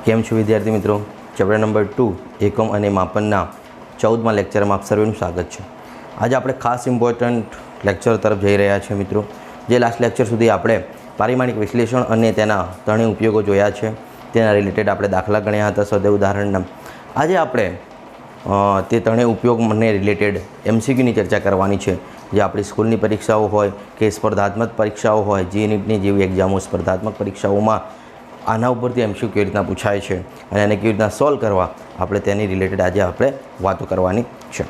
કેમ છો વિદ્યાર્થી મિત્રો? ચેપ્ટર નંબર 2 એકમ અને માપનના 14મા લેક્ચરમાં આપ સર્વેનું સ્વાગત છે. આજે આપણે ખાસ ઇમ્પોર્ટન્ટ લેક્ચર તરફ જઈ રહ્યા છીએ મિત્રો. જે લાસ્ટ લેક્ચર સુધી આપણે પારિમાણિક વિશ્લેષણ અને તેના ત્રણેય ઉપયોગો જોયા છે, તેના રિલેટેડ આપણે દાખલા ગણ્યા હતા સ્વાધ્યાય ઉદાહરણના. આજે આપણે તે ત્રણેય ઉપયોગને રિલેટેડ MCQની ચર્ચા કરવાની છે. જે આપણી સ્કૂલની પરીક્ષાઓ હોય કે સ્પર્ધાત્મક પરીક્ષાઓ હોય, GNETની જેવી એક્ઝામો, સ્પર્ધાત્મક પરીક્ષાઓમાં આના ઉપરથી MCQ કેવી રીતના પૂછાય છે અને એને કેવી રીતના સોલ્વ કરવા, આપણે તેની રિલેટેડ આજે આપણે વાતો કરવાની છે.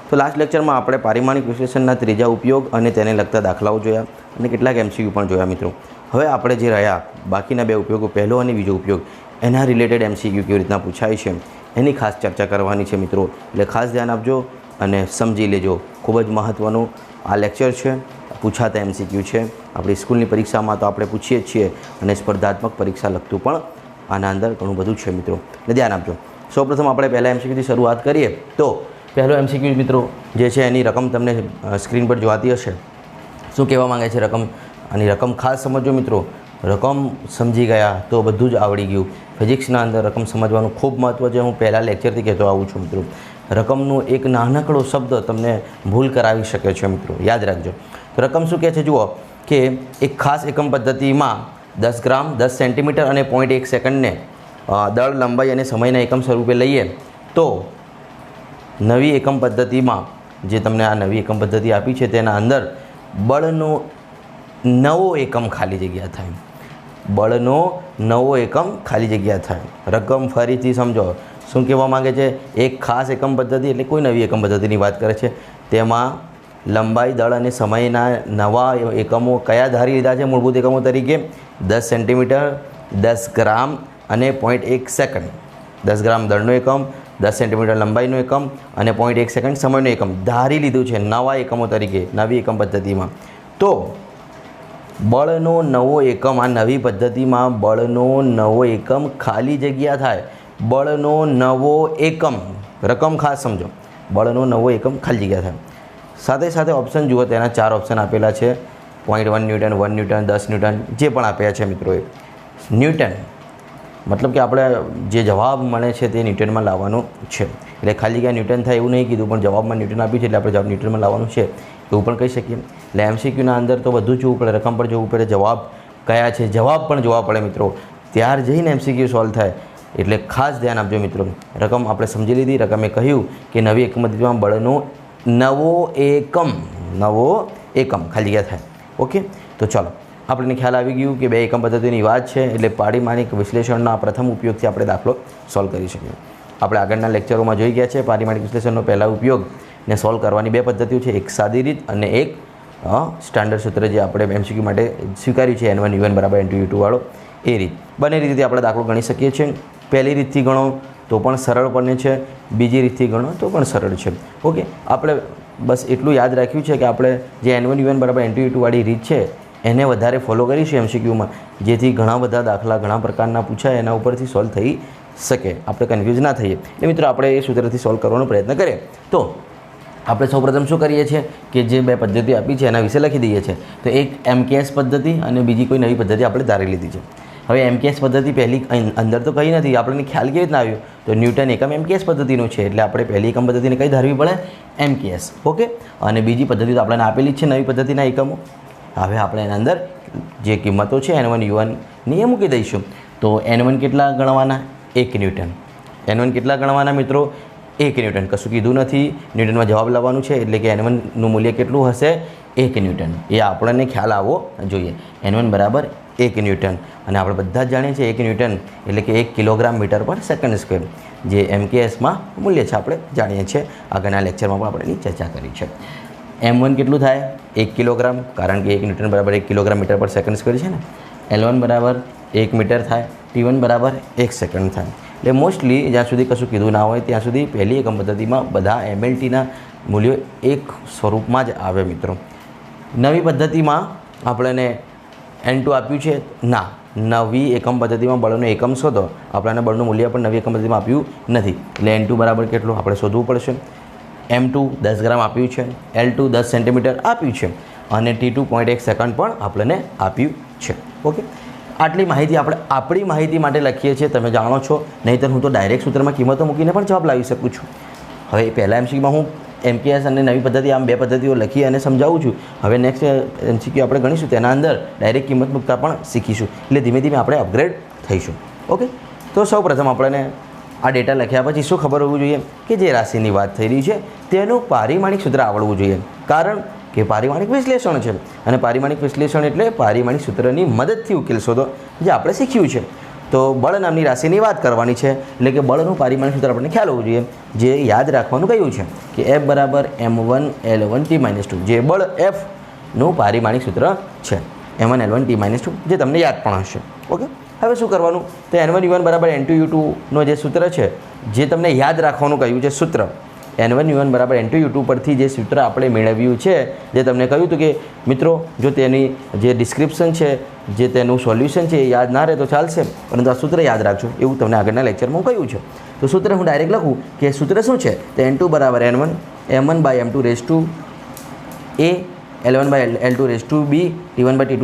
તો લાસ્ટ લેક્ચરમાં આપણે પારિમાણિક વિશ્લેષણના ત્રીજા ઉપયોગ અને તેને લગતા દાખલાઓ જોયા અને કેટલાક MCQ પણ જોયા મિત્રો. હવે આપણે જે રહ્યા બાકીના બે ઉપયોગો, પહેલો અને બીજો ઉપયોગ, એના રિલેટેડ MCQ કેવી રીતના પૂછાય છે એની ખાસ ચર્ચા કરવાની છે મિત્રો. એટલે ખાસ ધ્યાન આપજો અને સમજી લેજો. ખૂબ જ મહત્ત્વનું આ લેક્ચર છે. પૂછાતા MCQ છે. આપણી સ્કૂલની પરીક્ષામાં તો આપણે પૂછીએ જ છીએ અને સ્પર્ધાત્મક પરીક્ષા લગતું પણ આના અંદર ઘણું બધું છે મિત્રો. એટલે ધ્યાન આપજો. સૌપ્રથમ આપણે પહેલા MCQથી શરૂઆત કરીએ તો પહેલો MCQ મિત્રો જે છે એની રકમ તમને સ્ક્રીન પર જોવાતી હશે. શું કહેવા માંગે છે રકમ? આની રકમ ખાસ સમજો મિત્રો. રકમ સમજી ગયા તો બધું જ આવડી ગયું. ફિઝિક્સના અંદર રકમ સમજવાનું ખૂબ મહત્ત્વ છે. હું પહેલાં લેક્ચરથી કહેતો આવું છું મિત્રો. રકમનો એક નાનકડો શબ્દ તમને ભૂલ કરાવી શકે છે મિત્રો, યાદ રાખજો. રકમ શું કહે છે જુઓ કે એક ખાસ એકમ પદ્ધતિમાં 10 ગ્રામ, 10 સેન્ટીમીટર અને 0.1 સેકન્ડને દળ, લંબાઈ અને સમયના એકમ સ્વરૂપે લઈએ તો નવી એકમ પદ્ધતિમાં જે તમને આ નવી એકમ પદ્ધતિ આપી છે તેના અંદર બળનો નવો એકમ ખાલી જગ્યા થાય. બળનો નવો એકમ ખાલી જગ્યા થાય. રકમ ફરીથી સમજો. શું કહેવા માગે છે? એક ખાસ એકમ પદ્ધતિ એટલે કોઈ નવી એકમ પદ્ધતિની વાત કરે છે. તેમાં લંબાઈ, દળ અને સમયના નવા એકમો કયા ધારી લીધા છે મૂળભૂત એકમો તરીકે? 10 સેન્ટીમીટર, 10 ગ્રામ અને 0.1 સેકન્ડ. 10 ગ્રામ દળનો એકમ, 10 સેન્ટીમીટર લંબાઈનો એકમ અને 0.1 સેકન્ડ સમયનો એકમ ધારી લીધું છે નવા એકમો તરીકે નવી એકમ પદ્ધતિમાં. તો બળનો નવો એકમ, આ નવી પદ્ધતિમાં બળનો નવો એકમ ખાલી જગ્યા થાય. બળનો નવો એકમ, રકમ ખાસ સમજો, બળનો નવો એકમ ખાલી જગ્યા થાય. સાથે સાથે ઓપ્શન જુઓ, તેના 4 ઓપ્શન આપેલા છે. 0.1 ન્યૂટન, 1 ન્યૂટન, 10 ન્યૂટન, જે પણ આપ્યા છે મિત્રો. એ ન્યૂટન મતલબ કે આપણે જે જવાબ મળે છે તે ન્યૂટનમાં લાવવાનું છે. એટલે ખાલી ક્યાં ન્યૂટન થાય એવું નહીં કીધું, પણ જવાબમાં ન્યૂટન આપ્યું છે એટલે આપણે જવાબ ન્યૂટનમાં લાવવાનું છે એવું પણ કહી શકીએ. એટલે MCQના અંદર તો બધું જોવું પડે, રકમ પણ જોવું પડે, જવાબ કયા છે જવાબ પણ જોવા પડે મિત્રો. ત્યાર જઈને MCQ સોલ્વ થાય. એટલે ખાસ ધ્યાન આપજો મિત્રો. રકમ આપણે સમજી લીધી. રકમે કહ્યું કે નવી એકમ પદ્ધતિમાં બળનો નવો એકમ ખાલી જગ્યા થાય. ઓકે, તો ચાલો આપણને ખ્યાલ આવી ગયું કે બે એકમ પદ્ધતિની વાત છે. એટલે પારિમાણિક વિશ્લેષણના પ્રથમ ઉપયોગથી આપણે દાખલો સોલ્વ કરી શકીએ. આપણે આગળના લેક્ચરોમાં જોઈ ગયા છે પારિમાણિક વિશ્લેષણનો પહેલા ઉપયોગને સોલ્વ કરવાની બે પદ્ધતિઓ છે. એક સાદી રીત અને એક સ્ટાન્ડર્ડ સૂત્ર જે આપણે MCQ માટે સ્વીકાર્યું છે, N1 U1 = N2 U2 વાળો એ રીત. બંને રીતથી આપણે દાખલો ગણી શકીએ છીએ. પહેલી રીતથી ગણો તો પણ સરળ બને છે, બીજી રીતથી ગણો તો પણ સરળ છે. ઓકે, આપણે બસ એટલું યાદ રાખ્યું છે કે આપણે જે N1 U1 = N2 U2 વાળી રીત છે એને વધારે ફોલો કરીશું MCQમાં, જેથી ઘણા બધા દાખલા ઘણા પ્રકારના પૂછાય, એના ઉપરથી સોલ્વ થઈ શકે, આપણે કન્ફ્યુઝ ના થઈએ. એટલે મિત્રો આપણે એ સૂત્રથી સોલ્વ કરવાનો પ્રયત્ન કરીએ. તો આપણે સૌપ્રથમ શું કરીએ છીએ કે જે બે પદ્ધતિ આપી છે એના વિશે લખી દઈએ છીએ. તો એક MKS પદ્ધતિ અને બીજી કોઈ નવી પદ્ધતિ આપણે ધારી લીધી છે. હવે MKS પદ્ધતિ પહેલી અંદર તો કંઈ નથી, આપણને ખ્યાલ કેવી રીતના આવ્યો? તો ન્યૂટન એકમ MKS પદ્ધતિનું છે એટલે આપણે પહેલી એકમ પદ્ધતિને કઈ ધારવી પડે? MKS. ઓકે, અને બીજી પદ્ધતિ તો આપણને આપેલી જ છે નવી પદ્ધતિના એકમો. હવે આપણે એના અંદર જે કિંમતો છે N1 U1ની એ મૂકી દઈશું. તો N1 કેટલા ગણવાના? 1 ન્યૂટન. N1 કેટલા ગણવાના મિત્રો? 1 ન્યૂટન. કશું કીધું નથી, ન્યૂટનમાં જવાબ લાવવાનું છે. એટલે કે N1નું મૂલ્ય કેટલું હશે? 1 ન્યૂટન. એ આપણને ખ્યાલ આવવો જોઈએ. N1 = 1 newton. અને આપણે બધા જ જાણીએ છીએ 1 ન્યૂટન એટલે કે 1 કિલોગ્રામ મીટર પર સેકન્ડ સ્ક્વેર, જે MKSમાં મૂલ્ય છે આપણે જાણીએ છીએ. આગળના લેક્ચરમાં પણ આપણે એની ચર્ચા કરી છે. M1 કેટલું થાય? 1 કિલોગ્રામ, કારણ કે 1 ન્યૂટન = 1 કિલોગ્રામ મીટર પર સેકન્ડ સ્ક્વેર છે ને. L1 = 1 મીટર થાય. T1 = 1 સેકન્ડ થાય. એટલે મોસ્ટલી જ્યાં સુધી કશું કીધું ના હોય ત્યાં સુધી પહેલી એકમ પદ્ધતિમાં બધા MLTના મૂલ્યો એક સ્વરૂપમાં જ આવે મિત્રો. નવી પદ્ધતિમાં આપણને N2 આપ્યું છે ના, નવી એકમ પદ્ધતિમાં બળનો એકમ શોધો. આપણને બળનું મૂલ્ય પણ નવી એકમ પદ્ધતિમાં આપ્યું નથી. એટલે N2 બરાબર કેટલું આપણે શોધવું પડશે. M2 10 ગ્રામ આપ્યું છે, L2 10 સેન્ટીમીટર આપ્યું છે અને T2 0.1 સેકન્ડ પણ આપણને આપ્યું છે. ઓકે, આટલી માહિતી આપણે આપણી માહિતી માટે લખીએ છીએ, તમે જાણો છો. નહીંતર હું તો ડાયરેક્ટ સૂત્રમાં કિંમતો મૂકીને પણ જવાબ લાવી શકું છું. હવે પહેલાં એમસીક્યુમાં હું MKS અને નવી પદ્ધતિ આમ બે પદ્ધતિઓ લખી અને સમજાવું છું. હવે નેક્સ્ટ MCQ આપણે ગણીશું તેના અંદર ડાયરેક્ટ કિંમત મૂકતા પણ શીખીશું. એટલે ધીમે ધીમે આપણે અપગ્રેડ થઈશું. ઓકે, તો સૌ પ્રથમ આપણને આ ડેટા લખ્યા પછી શું ખબર હોવું જોઈએ કે જે રાશિની વાત થઈ રહી છે તેનું પારિમાણિક સૂત્ર આવડવું જોઈએ. કારણ કે પારિમાણિક વિશ્લેષણ છે અને પારિમાણિક વિશ્લેષણ એટલે પારિમાણિક સૂત્રની મદદથી ઉકેલ શોધો, જે આપણે શીખ્યું છે. તો બળ નામની રાશિની વાત કરવાની છે, એટલે કે બળનું પારિમાણિક સૂત્ર આપણને ખ્યાલ હોવું જોઈએ. જે યાદ રાખવાનું કહ્યું છે કે F બરાબર m1L1T-2, જે બળ Fનું પારિમાણિક સૂત્ર છે m1L1T-2, જે તમને યાદ પણ હશે. ઓકે, હવે શું કરવાનું, તો N1U1 બરાબર N2U2નો જે સૂત્ર છે, જે તમને યાદ રાખવાનું કહ્યું છે સૂત્ર, N1U1 બરાબર N2U2 પરથી જે સૂત્ર આપણે મેળવ્યું છે, જે તમને કહ્યું હતું કે મિત્રો જો તેની જે ડિસ્ક્રિપ્શન છે, જે તેનું સોલ્યુશન છે એ યાદ ના રહે તો ચાલશે, પરંતુ આ સૂત્ર યાદ રાખજો, એવું તમને આગળના લેક્ચરમાં હું કહ્યું છે. તો સૂત્ર હું ડાયરેક્ટ લખું કે સૂત્ર શું છે, તો N2 બરાબર N1 M1/M2 L1/L2 T1/T2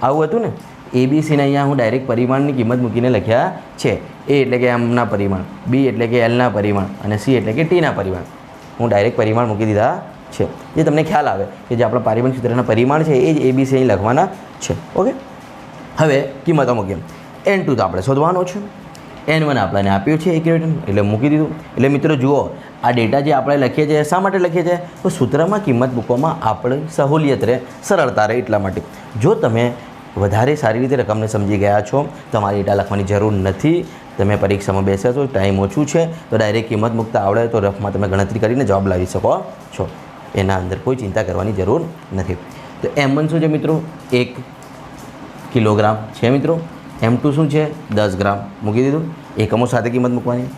આવું હતું ને. ABCને અહીંયા હું ડાયરેક્ટ પરિમાણની કિંમત મૂકીને લખ્યા છે. A એટલે કે Mના પરિમાણ, B એટલે કે Lના પરિમાણ અને C એટલે કે Tના પરિમાણ. હું ડાયરેક્ટ પરિમાણ મૂકી દીધા છે, જે તમને ખ્યાલ આવે કે જે આપણા પારિમાણિક સૂત્રના પરિમાણ છે એ જ ABC અહીં લખવાના છે. ઓકે, હવે કિંમતો મૂકીએ. N2 તો આપણે શોધવાનો છે, N1 આપણને આપ્યું છે 1 ન્યૂટન, એટલે મૂકી દીધું. એટલે મિત્રો જુઓ, આ ડેટા જે આપણે લખીએ છીએ શા માટે લખીએ છીએ, તો સૂત્રમાં કિંમત મૂકવામાં આપણે સહુલિયત રહે, સરળતા રહે એટલા માટે. જો તમે વધારે સારી રીતે રકમને સમજી ગયા છો, તમારે ડેટા લખવાની જરૂર નથી. તમે પરીક્ષામાં બેસ્યા છો, ટાઈમ ઓછું છે, તો ડાયરેક્ટ કિંમત મૂકતા આવડે તો રફમાં તમે ગણતરી કરીને જવાબ લાવી શકો છો. એના અંદર કોઈ ચિંતા કરવાની જરૂર નથી. તો M1 શું છે મિત્રો, 1 કિલોગ્રામ છે મિત્રો. M2 શું છે, 10 ગ્રામ, મૂકી દીધું. એકમો સાથે કિંમત મૂકવાની.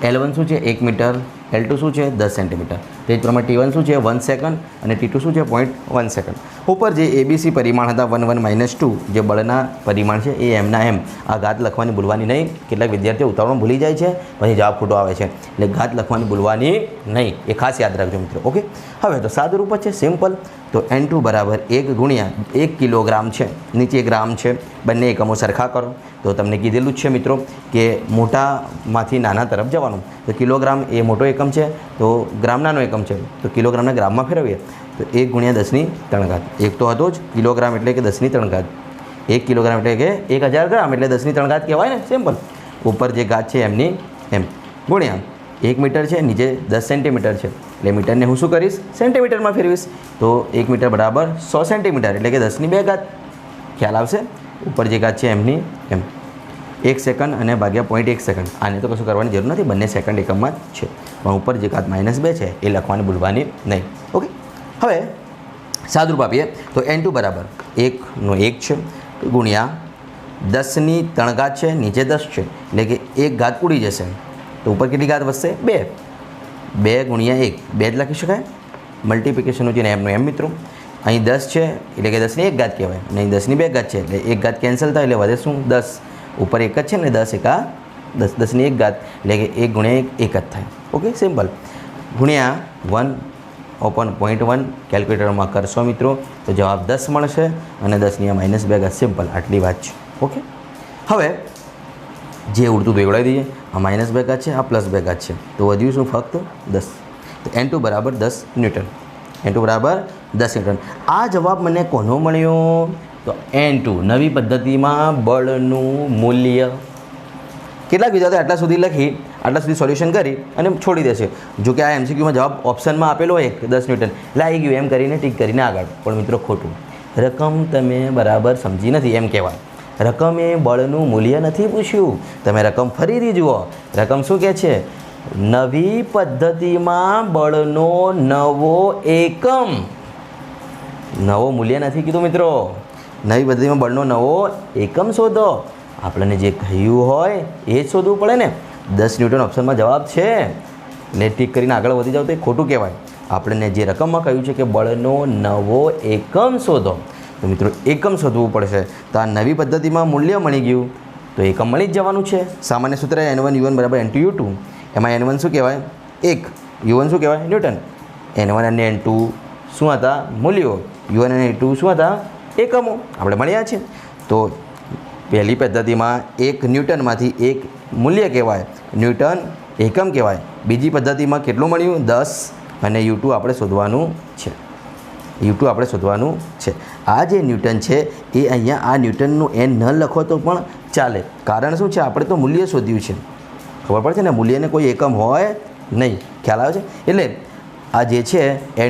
L1 શું છે, 1 મીટર. L2 શું છે, 10 સેન્ટીમીટર. તે જ પ્રમાણે T1 શું છે, 1 સેકન્ડ અને T2 શું છે, 0.1 સેકન્ડ. ઉપર જે ABC પરિમાણ હતા 1 1 - 2, જે બળના પરિમાણ છે એ એમના એમ. આ ઘાત લખવાની ભૂલવાની નહીં. કેટલાક વિદ્યાર્થીઓ ઉતાવળમાં ભૂલી જાય છે, પછી જવાબ ખોટો આવે છે. એટલે ઘાત લખવાની ભૂલવાની નહીં, એ ખાસ યાદ રાખજો મિત્રો. ઓકે, હવે તો સાદું રૂપ છે, સિમ્પલ. તો N2 બરાબર 1 ગુણ્યા 1 કિલોગ્રામ છે, નીચે ગ્રામ છે, બંને એકમો સરખા કરો તો તમને કીધેલું જ છે મિત્રો કે મોટામાંથી નાના તરફ જવાનું. તો કિલોગ્રામ એ મોટો એકમ છે, તો ગ્રામ નાનો એકમ છે, તો કિલોગ્રામને ગ્રામમાં ફેરવીએ તો 1 ગુણ્યા 10^3. એક તો હતો જ કિલોગ્રામ એટલે કે 10^3. 1 કિલોગ્રામ એટલે કે 1000 ગ્રામ એટલે 10^3 કહેવાય ને, સિમ્પલ. ઉપર જે ઘાત છે એમની એમ ગુણ્યા 1 મીટર છે, નીચે 10 સેન્ટીમીટર છે, એટલે મીટરને હું શું કરીશ, સેન્ટીમીટરમાં ફેરવીશ. તો 1 મીટર બરાબર 100 સેન્ટીમીટર એટલે કે 10^2. ખ્યાલ આવશે. ઉપર જે ઘાત છે એમની એમ 1 સેકન્ડ અને ભાગ્યા 0.1 સેકન્ડ. આને તો કશું કરવાની જરૂર નથી, બંને સેકન્ડ એકમમાં જ છે. પણ ઉપર જે ઘાત -2 છે એ લખવાની ભૂલવાની નહીં. ઓકે, હવે સાદુરૂપ આપીએ તો N2 બરાબર 1 નો 1 છે ગુણ્યા 10^3 છે, નીચે 10 છે, એટલે કે 1 ઘાત ઉડી જશે. તો ઉપર કેટલી ઘાત વધશે, 2. 2 ગુણ્યા 1, 2 જ લખી શકાય. મલ્ટિપ્લિકેશનનું છે ને એમનું એમ મિત્રો. અહીં 10 છે એટલે કે 10ની 1 ઘાત કહેવાય, અને અહીં 10ની 2 ઘાત છે એટલે 1 ઘાત કેન્સલ થાય એટલે વધે શું, 10. ઉપર 1 જ છે ને, 10 એકા 10, 10ની 1 ઘાત એટલે કે 1 ગુણ્યા 1 1 જ થાય. Okay, simple. ગુણ્યા 1/0.1 કેલ્ક્યુલેટરમાં કરશો મિત્રો તો જવાબ 10 મળશે અને 10ની -2 સિમ્પલ. આટલી વાત છે. ઓકે, હવે જે ઉડતું તો એવડાવી દઈએ. આ -2 છે, આ +2 છે, તો વધ્યું શું, ફક્ત 10. તો N2 બરાબર 10 ન્યૂટન. N2 બરાબર 10 ન્યૂટન. આ જવાબ મને કોનો મળ્યો, તો N2 નવી પદ્ધતિમાં બળનું મૂલ્ય. કેટલાક વિદ્યાર્થીઓ આટલા સુધી લખી, આટલા સુધી સોલ્યુશન કરી અને છોડી દેશે. જો કે આ MCQમાં જવાબ ઓપ્શનમાં આપેલો હોય 10 ન્યૂટન, એટલે આવી ગયું એમ કરીને ટીક કરીને આગળ. પણ મિત્રો ખોટું, રકમ તમે બરાબર સમજી નથી એમ કહેવાય. રકમે બળનું મૂલ્ય નથી પૂછ્યું. તમે રકમ ફરીથી જુઓ. રકમ શું કહે છે, નવી પદ્ધતિમાં બળનો નવો એકમ. નવો મૂલ્ય નથી કીધું મિત્રો, નવી પદ્ધતિમાં બળનો નવો એકમ શોધો. આપણને જે કહ્યું હોય એ જ શોધવું પડે ને. 10 ન્યૂટન ઓપ્શનમાં જવાબ છે, એટલે ટીક કરીને આગળ વધી જાવ તો એ ખોટું કહેવાય. આપણને જે રકમમાં કહ્યું છે કે બળનો નવો એકમ શોધો, તો મિત્રો એકમ શોધવું પડશે. તો આ નવી પદ્ધતિમાં મૂલ્ય મળી ગયું તો એકમ મળી જ જવાનું છે. સામાન્ય સૂત્ર N1U1 બરાબર N2U2. એમાં N1 શું કહેવાય, 1, U1 શું કહેવાય, ન્યૂટન. N1 અને N2 શું હતા, મૂલ્યો. U1 અને N2 શું હતા, એકમો. આપણે મળ્યા છે. તો પહેલી પદ્ધતિમાં 1 ન્યૂટનમાંથી 1 મૂલ્ય કહેવાય, ન્યૂટન એકમ કહેવાય. બીજી પદ્ધતિમાં કેટલું મળ્યું? 10 અને U2 આપણે શોધવાનું છે. U2 આપણે શોધવાનું છે. આ જે ન્યૂટન છે એ અહીંયા આ ન્યૂટનનું n ન લખો તો પણ ચાલે. કારણ શું છે? આપણે તો મૂલ્ય શોધ્યું છે. ખબર પડે છે ને, મૂલ્યને કોઈ એકમ હોય નહીં. ખ્યાલ આવે છે? એટલે આ જે છે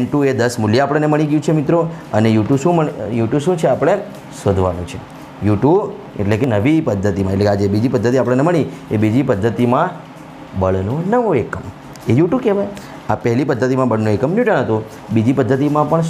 N2 એ 10 મૂલ્ય આપણને મળી ગયું છે મિત્રો. અને U2 શું છે? આપણે શોધવાનું છે. U2 એટલે કે નવી પદ્ધતિમાં, એટલે આ જે બીજી પદ્ધતિ આપણને મળી એ બીજી પદ્ધતિમાં બળનો નવો એકમ એ U2 કહેવાય. આ પહેલી પદ્ધતિમાં બળનો એકમ ન્યૂટન હતો. બીજી પદ્ધતિમાં પણ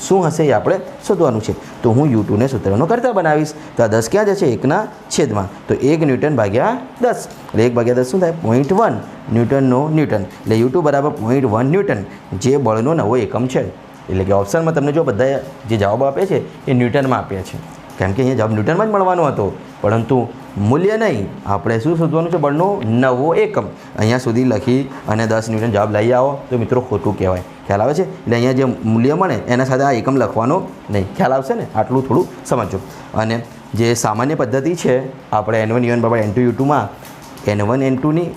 શું હશે એ આપણે શોધવાનું છે. તો હું U2ને સૂત્રનો કરતા બનાવીશ. તો આ 10 ક્યાં જશે? 1ના છેદમાં. તો 1 ન્યૂટન ભાગ્યા 10 એટલે 1 ભાગ્યા 10 શું થાય? 0.1 ન્યૂટનનો ન્યૂટન. એટલે U2 બરાબર 0.1 ન્યૂટન જે બળનો નવો એકમ છે. એટલે કે ઓપ્શનમાં તમને જો બધા જે જવાબ આપે છે એ ન્યૂટનમાં આપ્યા છે. કેમ કે અહીંયા જવાબ ન્યૂટનમાં જ મળવાનો હતો, પરંતુ મૂલ્ય નહીં. આપણે શું શોધવાનું છે? બળનો નવો એકમ. અહીંયા સુધી લખી અને 10 ન્યૂટન જવાબ લઈ આવો તો મિત્રો ખોટું કહેવાય. ખ્યાલ આવે છે? એટલે અહીંયા જે મૂલ્ય મળે એના સાથે આ એકમ લખવાનો નહીં. ખ્યાલ આવશે ને? આટલું થોડું સમજો. અને જે સામાન્ય પદ્ધતિ છે આપણે N1 U1 બરાબર N2 U2માં N1 N2ની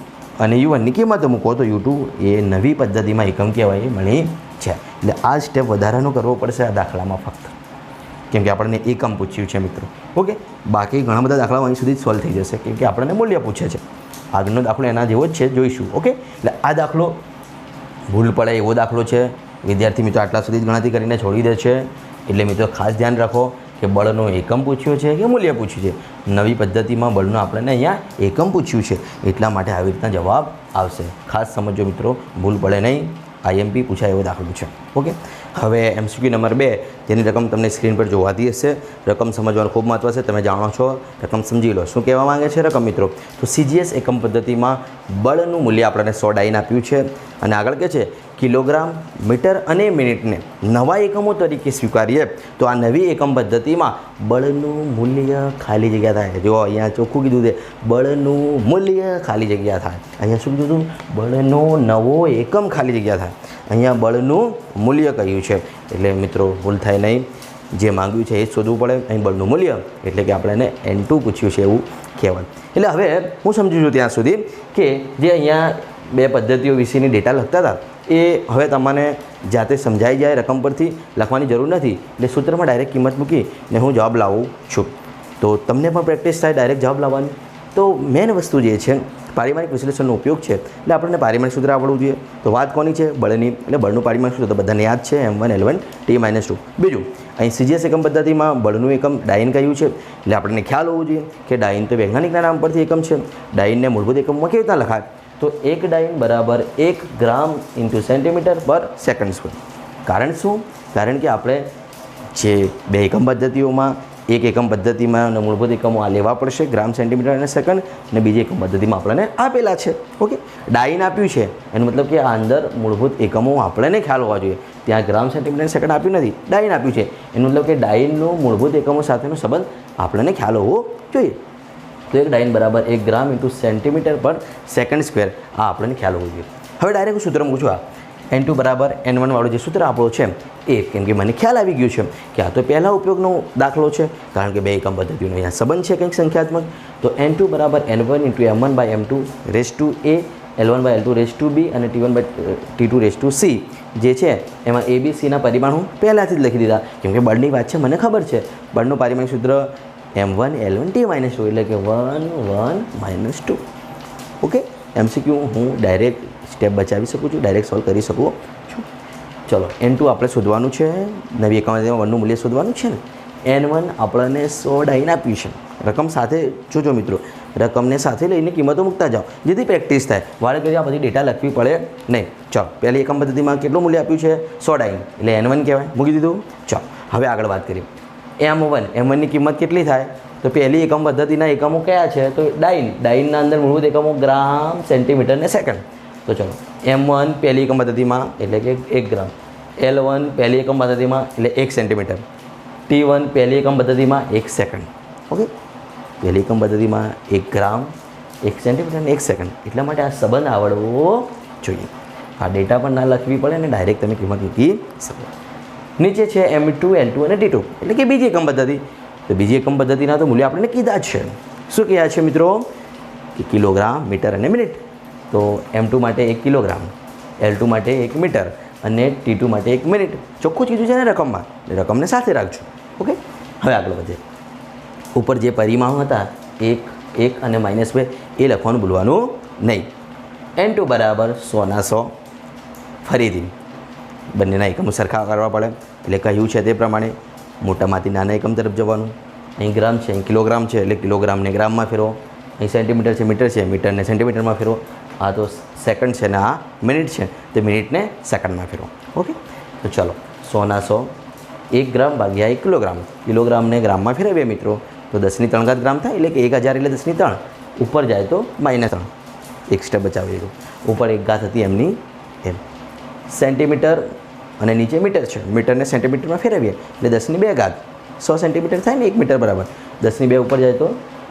અને U1ની કિંમતો મૂકો તો U2 એ નવી પદ્ધતિમાં એકમ કહેવાય એ મળી છે. એટલે આ સ્ટેપ વધારાનો કરવો પડશે આ દાખલામાં ફક્ત, કેમ કે આપણને એકમ પૂછ્યું છે મિત્રો. ઓકે, બાકી ઘણા બધા દાખલાઓ અહીં સુધી જ સોલ્વ થઈ જશે, કેમ કે આપણને મૂલ્ય પૂછે છે. આગળનો દાખલો એના જેવો જ છે, જોઈશું. ઓકે, એટલે આ દાખલો ભૂલ પડે એવો દાખલો છે. વિદ્યાર્થી મિત્રો આટલા સુધી જ ગણતરી કરીને છોડી દે છે. એટલે મિત્રો ખાસ ધ્યાન રાખો કે બળનો એકમ પૂછ્યો છે કે મૂલ્ય પૂછ્યું છે. નવી પદ્ધતિમાં બળનો આપણને અહીંયા એકમ પૂછ્યું છે, એટલા માટે આવી રીતના જવાબ આવશે. ખાસ સમજો મિત્રો, ભૂલ પડે નહીં. IMP પૂછાય એવો દાખલો છે. ઓકે, હવે MCQ નંબર 2, તેની રકમ તમને સ્ક્રીન પર જોવાતી હશે. રકમ સમજવાનું ખૂબ મહત્વ છે. તમે જાણો છો, રકમ સમજી લો. શું કહેવા માંગે છે રકમ મિત્રો? તો CGS એકમ પદ્ધતિમાં બળનું મૂલ્ય આપણને 100 ડાઈન આપ્યું છે. અને આગળ કહે છે કિલોગ્રામ, મીટર અને મિનિટને નવા એકમો તરીકે સ્વીકારીએ તો આ નવી એકમ પદ્ધતિમાં બળનું મૂલ્ય ખાલી જગ્યા થાય. જો અહીંયા ચોખ્ખું કીધું છે, બળનું મૂલ્ય ખાલી જગ્યા થાય. અહીંયા શું કીધું? બળનો નવો એકમ ખાલી જગ્યા થાય. અહીંયા બળનું મૂલ્ય કહ્યું છે. એટલે મિત્રો ભૂલ થાય નહીં. જે માંગ્યું છે એ જ શોધવું પડે. અહીં બળનું મૂલ્ય એટલે કે આપણે એને N2 પૂછ્યું છે એવું કહેવાય. એટલે હવે હું સમજુ છું ત્યાં સુધી કે જે અહીંયા બે પદ્ધતિઓ વિશેની ડેટા લખતા હતા એ હવે તમને જાતે સમજાઈ જાય. રકમ પરથી લખવાની જરૂર નથી. એટલે સૂત્રમાં ડાયરેક્ટ કિંમત મૂકીને હું જવાબ લાવું છું. તો તમને પણ પ્રેક્ટિસ થાય ડાયરેક્ટ જવાબ લાવવાની. તો મેઇન વસ્તુ જે છે પારિમાણિક વિશ્લેષણનો ઉપયોગ છે. એટલે આપણને પારિમાણિક સૂત્ર આવડવું જોઈએ. તો વાત કોની છે? બળની. એટલે બળનું પારિમાણિક સૂત્ર તો બધાને યાદ છે, M1 L1 T-2. બીજું, અહીં CGS એકમ પદ્ધતિમાં બળનું એકમ ડાઈન કહ્યું છે. એટલે આપણને ખ્યાલ હોવો જોઈએ કે ડાઈન તો વૈજ્ઞાનિકના નામ પરથી એકમ છે. ડાઈનને મૂળભૂત એકમમાં કેવી રીતના લખાય? તો 1 ડાઈન બરાબર 1 ગ્રામ × સેન્ટીમીટર પર સેકન્ડ સ્ક્વેર. કારણ શું? કારણ કે આપણે જે બે એકમ પદ્ધતિઓમાં એક એકમ પદ્ધતિમાં મૂળભૂત એકમો આ લેવા પડશે, ગ્રામ, સેન્ટીમીટર અને સેકન્ડ, અને બીજી એકમ પદ્ધતિમાં આપણને આપેલા છે. ઓકે, ડાઈન આપ્યું છે એનો મતલબ કે આ અંદર મૂળભૂત એકમો આપણને ખ્યાલ હોવા જોઈએ. ત્યાં ગ્રામ, સેન્ટીમીટર અને સેકન્ડ આપ્યું નથી, ડાઈન આપ્યું છે. એનો મતલબ કે ડાઈનનો મૂળભૂત એકમો સાથેનો સંબંધ આપણને ખ્યાલ હોવો જોઈએ. તો 1 ડાઈન બરાબર 1 ગ્રામ × સેન્ટીમીટર પર સેકન્ડ સ્ક્વેર, આ આપણને ખ્યાલ હોવો જોઈએ. હવે ડાયરેક્ટ હું સૂત્ર મૂકું છું. આ N2 બરાબર N1 વાળું જે સૂત્ર આપણો છે એ, કેમ કે મને ખ્યાલ આવી ગયું છે કે આ તો પહેલા ઉપયોગનો દાખલો છે, કારણ કે બે એકમ પદ્ધતિનો અહીંયા સંબંધ છે કંઈક સંખ્યાત્મક. તો N2 બરાબર N1 × M1/M2 raise to A, L1/L2 raise to B અને T1/T2 રેઝ ટુ C જે છે એમાં A, B, C ના પરિમાણ હું પહેલાંથી જ લખી દીધા, કેમ કે બળની વાત છે, મને ખબર છે. બળનું પારિમાણિક સૂત્ર M1 L1 T-2 એટલે કે 1 1 -2. ઓકે, MCQ હું ડાયરેક્ટ સ્ટેપ બચાવી શકું છું, ડાયરેક્ટ સોલ્વ કરી શકું છું. ચલો, N2 આપણે શોધવાનું છે. નવી એકમ પદ્ધતિમાં બળનું મૂલ્ય શોધવાનું છે ને. N1 આપણને 100 ડાઈન આપ્યું છે. રકમ સાથે જોજો મિત્રો, રકમને સાથે લઈને કિંમતો મૂકતા જાઓ જેથી પ્રેક્ટિસ થાય. વારે ઘડી આ બધી ડેટા લખવી પડે નહીં. ચાલો, પહેલી એકમ પદ્ધતિમાં કેટલું મૂલ્ય આપ્યું છે? 100 ડાઈન એટલે N1 કહેવાય. મૂકી દીધું. ચાલો, હવે આગળ વાત કરીએ. M1ની કિંમત કેટલી થાય? તો પહેલી એકમ પદ્ધતિના એકમો કયા છે? તો ડાઈન. ડાઈનના અંદર મૂળભૂત એકમો ગ્રામ, સેન્ટીમીટર ને સેકન્ડ. તો ચલો, M1 પહેલી એકમ પદ્ધતિમાં એટલે કે 1 ગ્રામ, L1 પહેલી એકમ પદ્ધતિમાં એટલે 1 સેન્ટીમીટર, T1 પહેલી એકમ પદ્ધતિમાં 1 સેકન્ડ. ઓકે, પહેલી એકમ પદ્ધતિમાં 1 ગ્રામ, 1 સેન્ટીમીટર અને 1 સેકન્ડ. એટલા માટે આ સંબંધ આવડવો જોઈએ. આ ડેટા પણ ના લખવી પડે અને ડાયરેક્ટ તમે કિંમત મૂકી શકો. નીચે છે M2, N2 અને T2 એટલે કે બીજી એકમ પદ્ધતિ. તો બીજી એકમ પદ્ધતિના તો મૂલ્ય આપણે કીધા જ છે. શું કહેવાય છે મિત્રો કે કિલોગ્રામ, મીટર અને મિનિટ. તો M2 માટે 1 કિલોગ્રામ, L2 માટે 1 મીટર અને T2 માટે 1 મિનિટ. ચોખ્ખું જ કીધું છે ને રકમમાં, રકમને સાથે રાખજો. ઓકે, હવે આગળ વધીએ. ઉપર જે પરિમાણો હતા 1 અને -2 એ લખવાનું ભૂલવાનું નહીં. N2 બરાબર 100/100. ફરીથી બંનેના એકમો સરખા કરવા પડે એટલે કહ્યું છે તે પ્રમાણે મોટામાંથી નાના એકમ તરફ જવાનું. અહીં ગ્રામ છે, અહીં કિલોગ્રામ છે એટલે કિલોગ્રામને ગ્રામમાં ફેરવો. અહીં સેન્ટીમીટર છે, મીટર છે, મીટરને સેન્ટીમીટરમાં ફેરવો. આ તો સેકન્ડ છે ને આ મિનિટ છે તો મિનિટને સેકન્ડમાં ફેરવો. ઓકે, તો ચલો 100/100 1 ગ્રામ ભાગ્યા 1 કિલોગ્રામ. કિલોગ્રામને ગ્રામમાં ફેરવીએ મિત્રો તો 10³ ગ્રામ થાય એટલે કે 1000 એટલે 10³ ઉપર જાય તો -3. એક સ્ટેપ બચાવી દીધું. ઉપર 1 ઘાત હતી એમની એમ. સેન્ટીમીટર અને નીચે મીટર છે, મીટરને સેન્ટીમીટરમાં ફેરવીએ એટલે 10² ઘાત 100 સેન્ટીમીટર થાય ને 1 મીટર બરાબર. 10² ઉપર જાય તો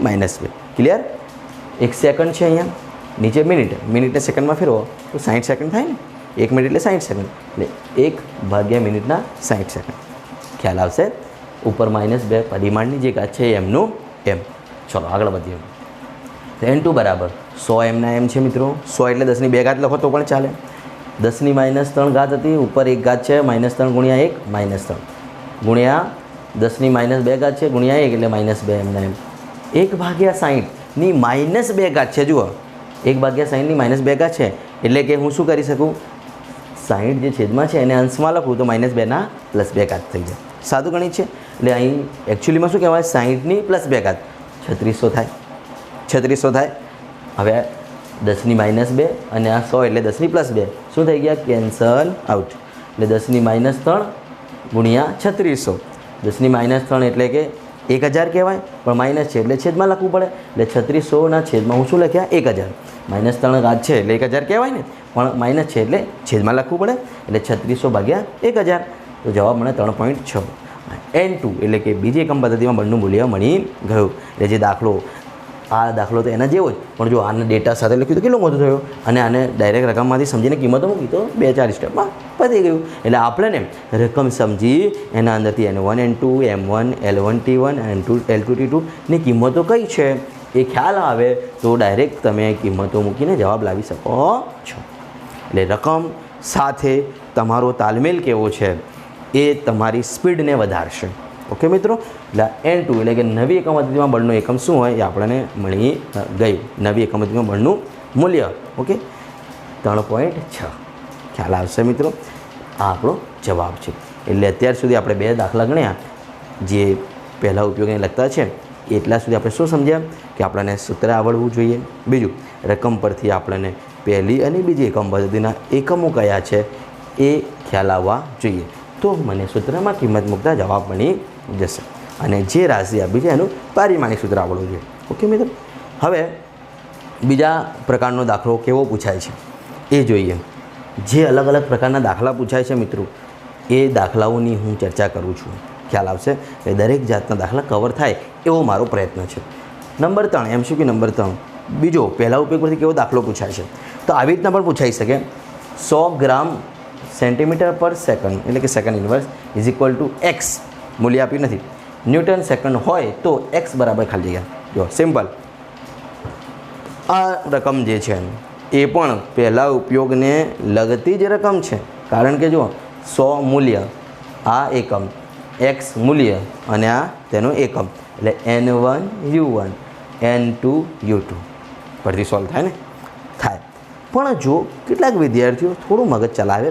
-2. ક્લિયર? 1 સેકન્ડ છે અહીંયા, નીચે મિનિટ, મિનિટને સેકન્ડમાં ફેરવો તો 60 સેકન્ડ થાય ને. 1 મિનિટ એટલે 60 સેકન્ડ એટલે 1 ભાગ્યા મિનિટના 60 સેકન્ડ. ખ્યાલ આવશે? ઉપર -2 પરિમાણની જે ઘાત છે એમનું એમ. ચલો આગળ વધીએ. N2 બરાબર 100 એમના એમ છે મિત્રો. 100 એટલે 10² ઘાત લખો તો પણ ચાલે. 10ની -3 હતી, ઉપર 1 ઘાત છે, -3 ગુણ્યા 1 -3 ગુણ્યા 10ની -2 ઘાત છે ગુણ્યા 1 એટલે -2 એમના એમ. 1/60ની -2 ઘાત છે. જુઓ 1/60ની -2 ઘાત છે એટલે કે હું શું કરી શકું, 60 જે છેદમાં છે એને અંશમાં લખું તો -2ના +2 ઘાત થઈ જાય. સાદું ગણિત છે એટલે અહીં એકચ્યુઅલીમાં શું કહેવાય, 60ની +2 ઘાત 3600 થાય. 3600 થાય. હવે 10ની -2 અને આ 100 એટલે 10ની +2 શું થઈ ગયા, કેન્સલ આઉટ. એટલે 10ની -3 ગુણ્યા 3600. 10ની -3 એટલે કે 1000 કહેવાય પણ માઇનસ છે એટલે છેદમાં લખવું પડે. એટલે 3600ના છેદમાં હું શું લખ્યા, 1000. -3 ઘાત છે એટલે 1000 કહેવાય ને, પણ માઇનસ છે એટલે છેદમાં લખવું પડે. એટલે 3600/1000 તો જવાબ મળે 3.6. N2 એટલે કે બીજી એકમ પદ્ધતિમાં બળનું મૂલ્ય મળી ગયું. એટલે જે દાખલો, આ દાખલો તો એના જેવો જ, પણ જો આને ડેટા સાથે લખ્યું તો કેટલો મોટો થયો અને આને ડાયરેક્ટ રકમમાંથી સમજીને કિંમતો મૂકી તો 2-4 સ્ટેપમાં પતી ગયું. એટલે આપણે ને રકમ સમજી એના અંદરથી N1 N2 M1 L1 T1 N2 L2 T2 ની કિંમતો કઈ છે એ ખ્યાલ આવે તો ડાયરેક્ટ તમે કિંમતો મૂકીને જવાબ લાવી શકો છો. એટલે રકમ સાથે તમારો તાલમેલ કેવો છે એ તમારી સ્પીડને વધારશે. ઓકે મિત્રો, એટલે N2 એટલે કે નવી એકમ પદ્ધતિમાં બળનો એકમ શું હોય એ આપણને મળી ગયું. નવી એકમ પદ્ધતિમાં બળનું મૂલ્ય ઓકે 3.6. ખ્યાલ આવશે મિત્રો? આ આપણો જવાબ છે. એટલે અત્યાર સુધી આપણે 2 દાખલા ગણ્યા જે પહેલાં ઉપયોગને લગતા છે. એટલા સુધી આપણે શું સમજ્યા કે આપણને સૂત્ર આવડવું જોઈએ. બીજું, રકમ પરથી આપણને પહેલી અને બીજી એકમ પદ્ધતિના એકમો કયા છે એ ખ્યાલ આવવા જોઈએ. તો મને સૂત્રમાં કિંમત મૂકતા જવાબ મળી જશે. અને જે રાશિ આપી છે એનું પારિમાણિક સૂત્ર આવડવું જોઈએ. ઓકે મિત્રો, હવે બીજા પ્રકારનો દાખલો કેવો પૂછાય છે એ જોઈએ. જે અલગ અલગ પ્રકારના દાખલા પૂછાય છે મિત્રો એ દાખલાઓની હું ચર્ચા કરું છું. ખ્યાલ આવશે? એ દરેક જાતના દાખલા કવર થાય એવો મારો પ્રયત્ન છે. નંબર 3 MCQ નંબર 3 બીજો પહેલા ઉપયોગ પરથી કેવો દાખલો પૂછાય છે તો આવી રીતના પણ પૂછાઈ શકે. 100 ગ્રામ સેન્ટીમીટર પર સેકન્ડ એટલે કે second inverse is equal to x મૂલ્ય આપ્યું નથી. ન્યૂટન સેકન્ડ હોય તો x બરાબર ખાલી જગ્યા. જો સિમ્પલ. આ રકમ જે છે એ પણ પહેલાં ઉપયોગને લગતી જ રકમ છે. કારણ કે જો 100 મૂલ્ય, આ એકમ, x મૂલ્ય અને આ તેનો એકમ એટલે N1 U1 N2 U2 પરથી સોલ્વ થાય ને થાય. પણ જો કેટલાક વિદ્યાર્થીઓ થોડું મગજ ચલાવે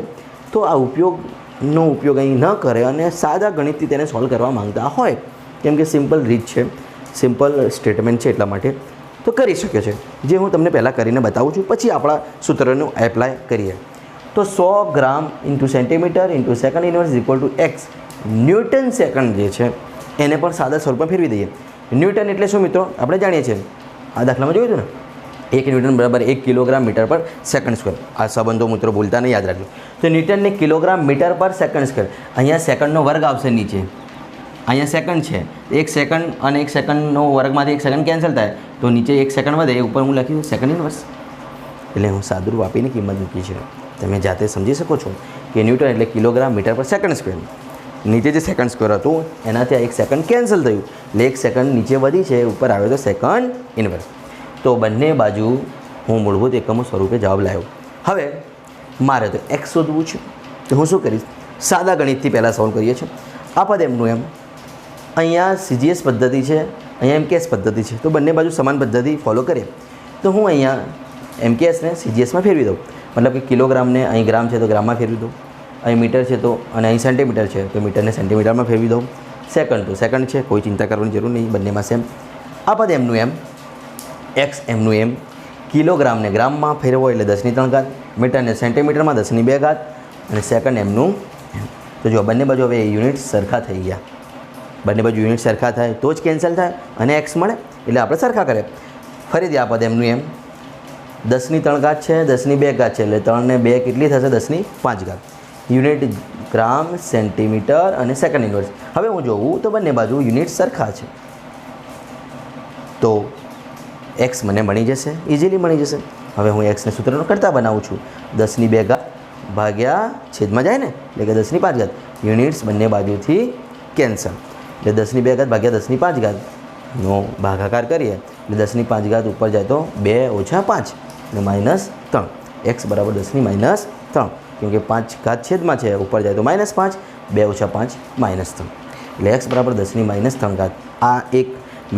તો આ ઉપયોગનો ઉપયોગ અહીં ન કરે અને સાદા ગણિતથી તેને સોલ્વ કરવા માંગતા હોય, કેમ કે સિમ્પલ રીત છે, સિમ્પલ સ્ટેટમેન્ટ છે, એટલા માટે તો કરી શકે છે. જે હું તમને પહેલાં કરીને બતાવું છું, પછી આપણા સૂત્રનું એપ્લાય કરીએ. તો 100 gram into centimetre into second inverse equal to x. Newton second જે છે એને પણ સાદા સ્વરૂપમાં ફેરવી દઈએ. ન્યૂટન એટલે શું મિત્રો? આપણે જાણીએ છીએ, આ દાખલામાં જોયું હતું ને, 1 ન્યૂટન બરાબર 1 કિલોગ્રામ મીટર પર સેકન્ડ સ્ક્વેર. આ સંબંધો મિત્રો ભૂલતા નહીં, યાદ રાખજો. તો ન્યૂટનને કિલોગ્રામ મીટર પર સેકન્ડ સ્ક્વેર. અહીંયા સેકન્ડનો વર્ગ આવશે નીચે, અહીંયા સેકન્ડ છે, 1 સેકન્ડ અને 1 સેકન્ડનો વર્ગમાંથી 1 સેકન્ડ કેન્સલ થાય તો નીચે 1 સેકન્ડ વધે, એ ઉપર હું લખ્યું સેકન્ડ ઇન્વર્સ. એટલે હું સાદુરૂપ આપીને કિંમત મૂકી છે. તમે જાતે સમજી શકો છો કે ન્યૂટન એટલે કિલોગ્રામ મીટર પર સેકન્ડ સ્ક્વેર. નીચે જે સેકન્ડ સ્ક્વેર હતું એનાથી આ એક સેકન્ડ કેન્સલ થયું, એટલે એક સેકન્ડ નીચે વધી છે, ઉપર આવ્યો તો સેકન્ડ ઇન્વર્સ. તો બંને બાજુ હું મૂળભૂત એકમો સ્વરૂપે જવાબ લાવ્યો. હવે મારે તો એક્સ શોધવું છે, તો હું શું કરીશ? સાદા ગણિતથી પહેલાં સોલ્વ કરીએ છીએ. આ પદ એમનું એમ, અહીંયા CGS પદ્ધતિ છે, અહીંયા MKS પદ્ધતિ છે, તો બંને બાજુ સમાન પદ્ધતિ ફોલો કરીએ. તો હું અહીંયા MKSને CGSમાં ફેરવી દઉં, મતલબ કે કિલોગ્રામને અહીં ગ્રામ છે તો ગ્રામમાં ફેરવી દઉં, અહીં મીટર છે તો અને અહીં સેન્ટીમીટર છે તો મીટરને સેન્ટીમીટરમાં ફેરવી દઉં, સેકન્ડ તો સેકન્ડ છે, કોઈ ચિંતા કરવાની જરૂર નહીં, બંનેમાં સેમ. આ પદ એમનું એમ, એક્સ એમનું એમ, કિલોગ્રામને ગ્રામમાં ફેરવો એટલે 10⁻³ મીટરને સેન્ટીમીટરમાં 10⁻², અને સેકન્ડ એમનું એમ. તો જો બંને બાજુ હવે યુનિટ સરખા થઈ ગયા, બંને બાજુ યુનિટ સરખા થાય તો જ કેન્સલ થાય અને એક્સ મળે, એટલે આપણે સરખા કરીએ. ફરીથી આ પદ એમનું એમ, 10⁻³ છે, 10⁻² છે, એટલે 3 ને 2 કેટલી થશે? 10⁻⁵. યુનિટ ગ્રામ, સેન્ટીમીટર અને સેકન્ડ ઇન્વર્સ. હવે હું જોઉં તો બંને બાજુ યુનિટ સરખા છે, તો એક્સ મને મળી જશે, ઇઝીલી મળી જશે. હવે હું એક્સને સૂત્રનો કરતા બનાવું છું, 10⁻² ભાગ્યા છેદમાં જાય ને, એટલે કે 10⁻⁵. યુનિટ્સ બંને બાજુથી કેન્સલ, એટલે 10⁻² ભાગ્યા 10⁻⁵ નો ભાગાકાર કરીએ એટલે 10⁻⁵ ઉપર જાય તો 2 - 5 એટલે -3. એક્સ બરાબર 10⁻³ કેમ કે 5 છેદમાં છે, ઉપર જાય તો -5, 2 - 5 -3, એટલે એક્સ બરાબર 10⁻³ આ એક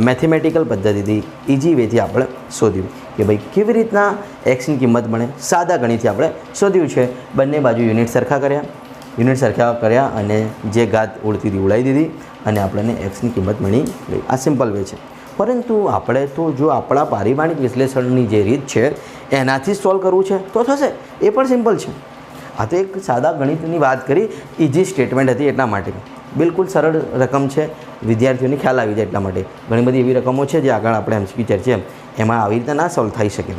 મેથેમેટિકલ પદ્ધતિથી ઇઝી વેથી આપણે શોધ્યું કે ભાઈ કેવી રીતના એક્સની કિંમત મળે. સાદા ગણિતથી આપણે શોધ્યું છે. બંને બાજુ યુનિટ સરખા કર્યા અને જે ઘાત ઉડતી હતી ઉડાવી દીધી અને આપણને એક્સની કિંમત મળી ગઈ. આ સિમ્પલ વે છે. પરંતુ આપણે તો જો આપણા પારિમાણિક વિશ્લેષણની જે રીત છે એનાથી સોલ્વ કરવું છે તો થશે, એ પણ સિમ્પલ છે. આ તો એક સાદા ગણિતની વાત કરી, ઇઝી સ્ટેટમેન્ટ હતી એટલા માટે. બિલકુલ સરળ રકમ છે, વિદ્યાર્થીઓને ખ્યાલ આવી જાય એટલા માટે. ઘણી બધી એવી રકમો છે જે આગળ આપણે MCQ ચર્ચા એમાં આવી રીતે ના સોલ્વ થઈ શકે,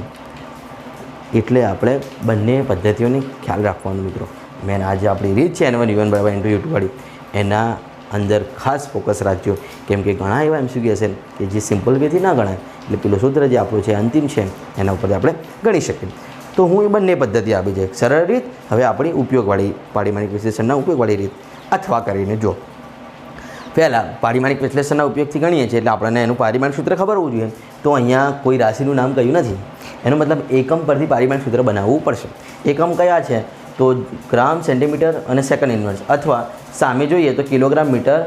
એટલે આપણે બંને પદ્ધતિઓની ખ્યાલ રાખવાનું મિત્રો. મેન આજે આપણી રીત છે N1 U1 = N2 U2 વાળી, એના અંદર ખાસ ફોકસ રાખજો, કેમ કે ઘણા એવા MCQ હશે કે જે સિમ્પલ વેથી ના ગણાય, એટલે પેલું સૂત્ર જે આપણું છે અંતિમ છે એના ઉપર આપણે ગણી શકીએ. તો હું એ બંને પદ્ધતિ આપી છે, સરળ રીત, હવે આપણી ઉપયોગવાળી પારિમાણિક વિશ્લેષણના ઉપયોગવાળી રીત. અથવા કરીને જો પહેલાં પારિમાણિક વિશ્લેષણના ઉપયોગથી ગણીએ છીએ એટલે આપણને એનું પારિમાણિક સૂત્ર ખબર હોવું જોઈએ. તો અહીંયા કોઈ રાશિનું નામ કહ્યું નથી, એનો મતલબ એકમ પરથી પારિમાણિક સૂત્ર બનાવવું પડશે. એકમ કયા છે? તો ગ્રામ, સેન્ટીમીટર અને સેકન્ડ ઇન્વર્સ, અથવા સામે જોઈએ તો કિલોગ્રામ, મીટર,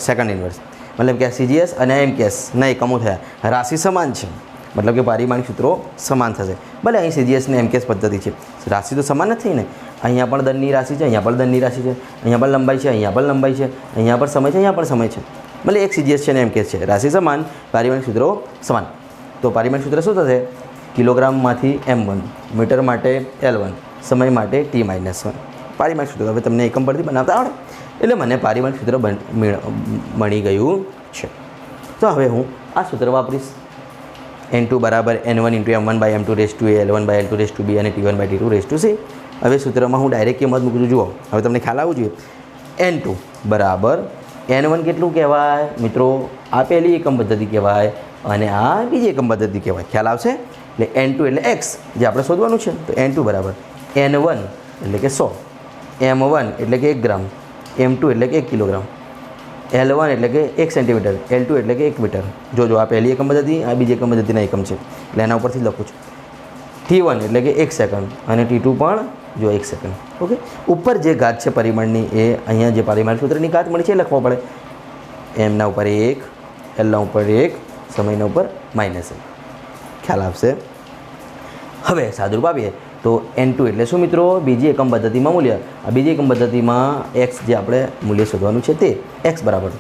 સેકન્ડ ઇન્વર્સ. મતલબ કે CGS અને MKSના એકમો થયા. રાશિ સમાન છે, મતલબ કે પારિમાણિક સૂત્રો સમાન થશે. ભલે અહીં CGS અને MKS પદ્ધતિ છે, રાશિ તો સમાન નથી ને. અહીંયા પણ દળની રાશિ છે, અહીંયા પણ દળની રાશિ છે, અહીંયા પણ લંબાઈ છે, અહીંયા પણ લંબાઈ છે, અહીંયા પણ સમય છે, અહીંયા પણ સમય છે. ભલે એક CGS છે અને MKS છે, રાશિ સમાન, પારિમાણિક સૂત્રો સમાન. તો પારિમાણિક સૂત્ર શું થશે? કિલોગ્રામમાંથી M1, મીટર માટે L1, સમય માટે T-1. પારિમાણિક સૂત્ર હવે તમને એકમ પરથી બનાવતા આવડે, એટલે મને પારિમાણિક સૂત્ર મળી ગયું છે. તો હવે હું આ સૂત્ર વાપરીશ. N2 = N1 × M1/M2 L1/L2 અને T1/T2. હવે સૂત્રમાં હું ડાયરેક્ટ કિંમત મૂકું છું. જુઓ, હવે તમને ખ્યાલ આવવું જોઈએ. N2 = N1 કેટલું કહેવાય મિત્રો? આ પહેલી એકમ પદ્ધતિ કહેવાય અને આ બીજી એકમ પદ્ધતિ કહેવાય. ખ્યાલ આવશે? એટલે N2 એટલે x જે આપણે શોધવાનું છે. તો N2 = N1 એટલે કે 100, M1 એટલે કે 1 ગ્રામ, M2 એટલે કે 1 કિલોગ્રામ, L1 એટલે કે 1 સેન્ટીમીટર, L2 એટલે કે 1 મીટર. જો આ પહેલી એકમ પદ્ધતિ, આ બીજી એકમ પદ્ધતિના એકમ છે, એટલે એના ઉપરથી લખું છું. T1 એટલે કે 1 સેકન્ડ અને T2 પણ જો 1 સેકન્ડ. ઓકે, ઉપર જે ઘાત છે પરિમાણની એ અહીંયા જે પારિમાણિક સૂત્રની ઘાત મળી છે એ લખવા પડે. એમના ઉપર 1, એલના ઉપર 1, સમયના ઉપર -1. ખ્યાલ આવશે? હવે સાદુરૂપ આપીએ તો N2 એટલે શું મિત્રો? બીજી એકમ પદ્ધતિમાં મૂલ્ય. આ બીજી એકમ પદ્ધતિમાં x જે આપણે મૂલ્ય શોધવાનું છે તે x બરાબર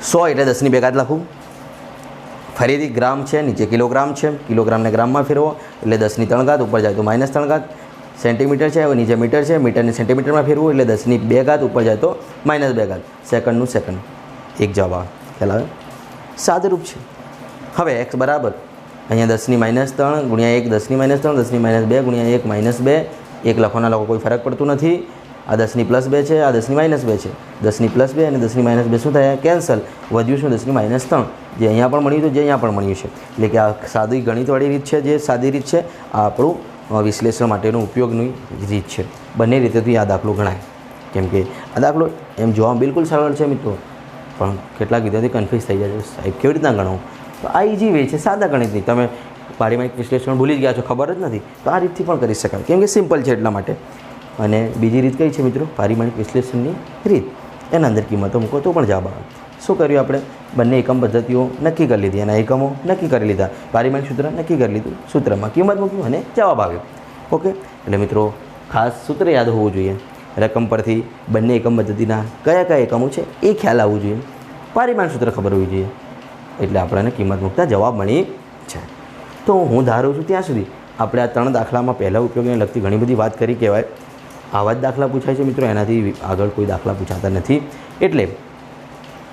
100 એટલે 10⁻² લખું. ફરીથી ગ્રામ છે, નીચે કિલોગ્રામ છે, કિલોગ્રામને ગ્રામમાં ફેરવો એટલે 10⁻³ ઉપર જાય તો -3. સેન્ટીમીટર છે, નીચે મીટર છે, મીટરને સેન્ટીમીટરમાં ફેરવું એટલે 10⁻², ઉપર જાય તો -2. સેકન્ડનું સેકન્ડ, એક જવાબ આવે. ખ્યાલ આવે? સાદુરૂપ છે. હવે x બરાબર અહીંયા 10⁻³ ગુણ્યા 1, 10⁻³ 10⁻2 ગુણ્યા 1 -2. 1 લખવાના લોકો કોઈ ફરક પડતું નથી. આ 10⁻+2 છે, આ 10⁻2 છે. 10⁻2 અને 10⁻2 શું થયા? કેન્સલ. વધ્યું શું? 10⁻3, જે અહીંયા પણ મળ્યું હતું, જે અહીંયા પણ મળ્યું છે. એટલે કે આ સાદી ગણિતવાળી રીત છે, જે સાદી રીત છે, આ આપણું વિશ્લેષણ માટેનો ઉપયોગની રીત છે. બંને રીતેથી આ દાખલો ગણાય, કેમ કે આ દાખલો એમ જોવામાં બિલકુલ સરળ છે મિત્રો, પણ કેટલાક વિદ્યાર્થી કન્ફ્યુઝ થઈ જાય છે, સાહેબ કેવી રીતના ગણવું? તો આ ઇઝી વે છે સાદા ગણિતની. તમે પારિમાણિક વિશ્લેષણ ભૂલી જ ગયા છો, ખબર જ નથી, તો આ રીતથી પણ કરી શકાય, કેમ કે સિમ્પલ છે એટલા માટે. અને બીજી રીત કઈ છે મિત્રો? પારિમાણિક વિશ્લેષણની રીત. એના અંદર કિંમતો મૂકો તો પણ જવાબ આવે. શું કર્યું આપણે? બંને એકમ પદ્ધતિઓ નક્કી કરી લીધી, એના એકમો નક્કી કરી લીધા, પારિમાણિક સૂત્ર નક્કી કરી લીધું, સૂત્રમાં કિંમત મૂક્યું અને જવાબ આવ્યો. ઓકે, એટલે મિત્રો ખાસ સૂત્ર યાદ હોવું જોઈએ. રકમ પરથી બંને એકમ પદ્ધતિના કયા કયા એકમો છે એ ખ્યાલ આવવું જોઈએ, પારિમાણિક સૂત્ર ખબર હોવી જોઈએ, એટલે આપણને કિંમત મૂકતા જવાબ મળી છે. તો હું ધારું છું ત્યાં સુધી આપણે આ 3 દાખલામાં પહેલા ઉપયોગને લગતી ઘણી બધી વાત કરી કહેવાય. આવા જ દાખલા પૂછાય છે મિત્રો, એનાથી આગળ કોઈ દાખલા પૂછાતા નથી. એટલે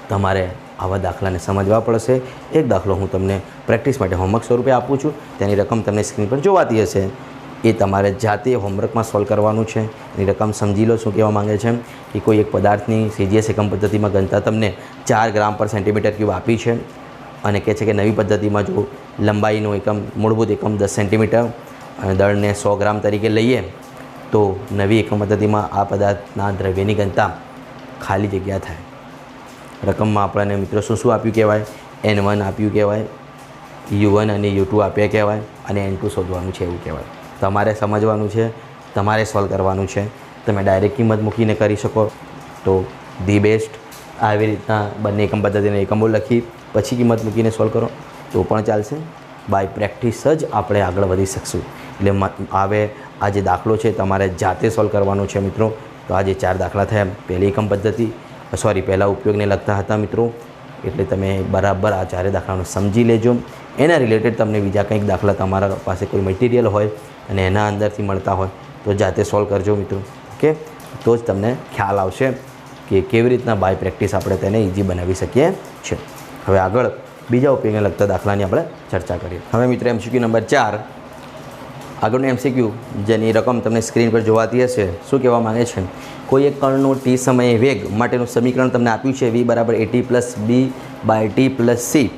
તમારે આવા દાખલાને સમજવા પડશે. એક દાખલો હું તમને પ્રેક્ટિસ માટે હોમવર્ક સ્વરૂપે આપું છું, તેની રકમ તમને સ્ક્રીન પર જોવાતી હશે. એ તમારે જાતે હોમવર્કમાં સોલ્વ કરવાનું છે. એની રકમ સમજી લો શું કહેવા માંગે છે કે કોઈ એક પદાર્થની CGS એકમ પદ્ધતિમાં ઘનતા તમને 4 ગ્રામ પર સેન્ટીમીટર ક્યુબ આપી છે, અને કહે છે કે નવી પદ્ધતિમાં જો લંબાઈનું એકમ મૂળભૂત એકમ 10 સેન્ટીમીટર અને દળને 100 ગ્રામ તરીકે લઈએ તો નવી એકમ પદ્ધતિમાં આ પદાર્થના દ્રવ્યની ઘનતા ખાલી જગ્યા થાય. રકમમાં આપણને મિત્રો શું શું આપ્યું કહેવાય? N1 આપ્યું કહેવાય, U1 અને U2 આપ્યા કહેવાય, અને N2 શોધવાનું છે એવું કહેવાય. તમારે સમજવાનું છે, તમારે સોલ્વ કરવાનું છે. તમે ડાયરેક્ટ કિંમત મૂકીને કરી શકો તો ધી બેસ્ટ. આવી રીતના બંને એકમ પદ્ધતિના એકમો લખી પછી કિંમત મૂકીને સોલ્વ કરો તો પણ ચાલશે. બાય પ્રેક્ટિસ જ આપણે આગળ વધી શકશું. એટલે હવે આ જે દાખલો છે તમારે જાતે સોલ્વ કરવાનો છે મિત્રો. તો આ જે 4 દાખલા થયા, પહેલી એકમ પદ્ધતિ પહેલા ઉપયોગને લગતા હતા મિત્રો, એટલે તમે બરાબર આ 4 દાખલાને સમજી લેજો. એના રિલેટેડ તમને બીજા કંઈક દાખલા તમારા પાસે કોઈ મટીરિયલ હોય અને એના અંદરથી મળતા હોય તો જાતે સોલ્વ કરજો મિત્રો. ઓકે, તો જ તમને ખ્યાલ આવશે કે કેવી રીતના બાય પ્રેક્ટિસ આપણે તેને ઇઝી બનાવી શકીએ છીએ. હવે આગળ બીજા ઉપયોગને લગતા દાખલાની આપણે ચર્ચા કરીએ. હવે મિત્રો MCQ નંબર 4, આગળનું MCQ જેની રકમ તમને સ્ક્રીન પર જોવાતી હશે. શું કહેવા માંગે છે? કોઈ એક કણનો t સમયે વેગ માટેનું સમીકરણ તમને આપ્યું છે, v = at + b/t + c.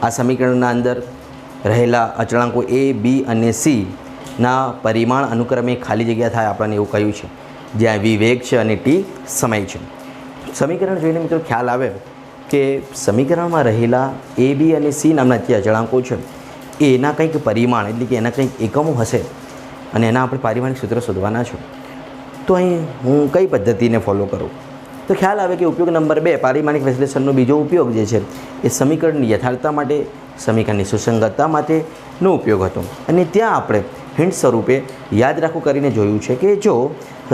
આ સમીકરણના અંદર રહેલા અચળાંકો a, b અને c ના પરિમાણ અનુક્રમે ખાલી જગ્યા થાય આપણને એવું કહ્યું છે, જ્યાં v વેગ છે અને t સમય છે. સમીકરણ જોઈને મિત્રો ખ્યાલ આવે કે સમીકરણમાં રહેલા a, b અને c નામના જે અચળાંકો છે એના કંઈક પરિમાણ એટલે કે એના કંઈક એકમો હશે અને એના આપણે પારિમાણિક સૂત્ર શોધવાના છે. તો અહીં હું કઈ પદ્ધતિને ફોલો કરું? તો ખ્યાલ આવે કે ઉપયોગ નંબર 2 પારિમાણિક વિશ્લેષણનો બીજો ઉપયોગ જે છે એ સમીકરણની યથાર્થતા માટે, સમીકરણની સુસંગતતા માટેનો ઉપયોગ હતો. અને ત્યાં આપણે હિન્ટ સ્વરૂપે યાદ રાખવું કરીને જોયું છે કે જો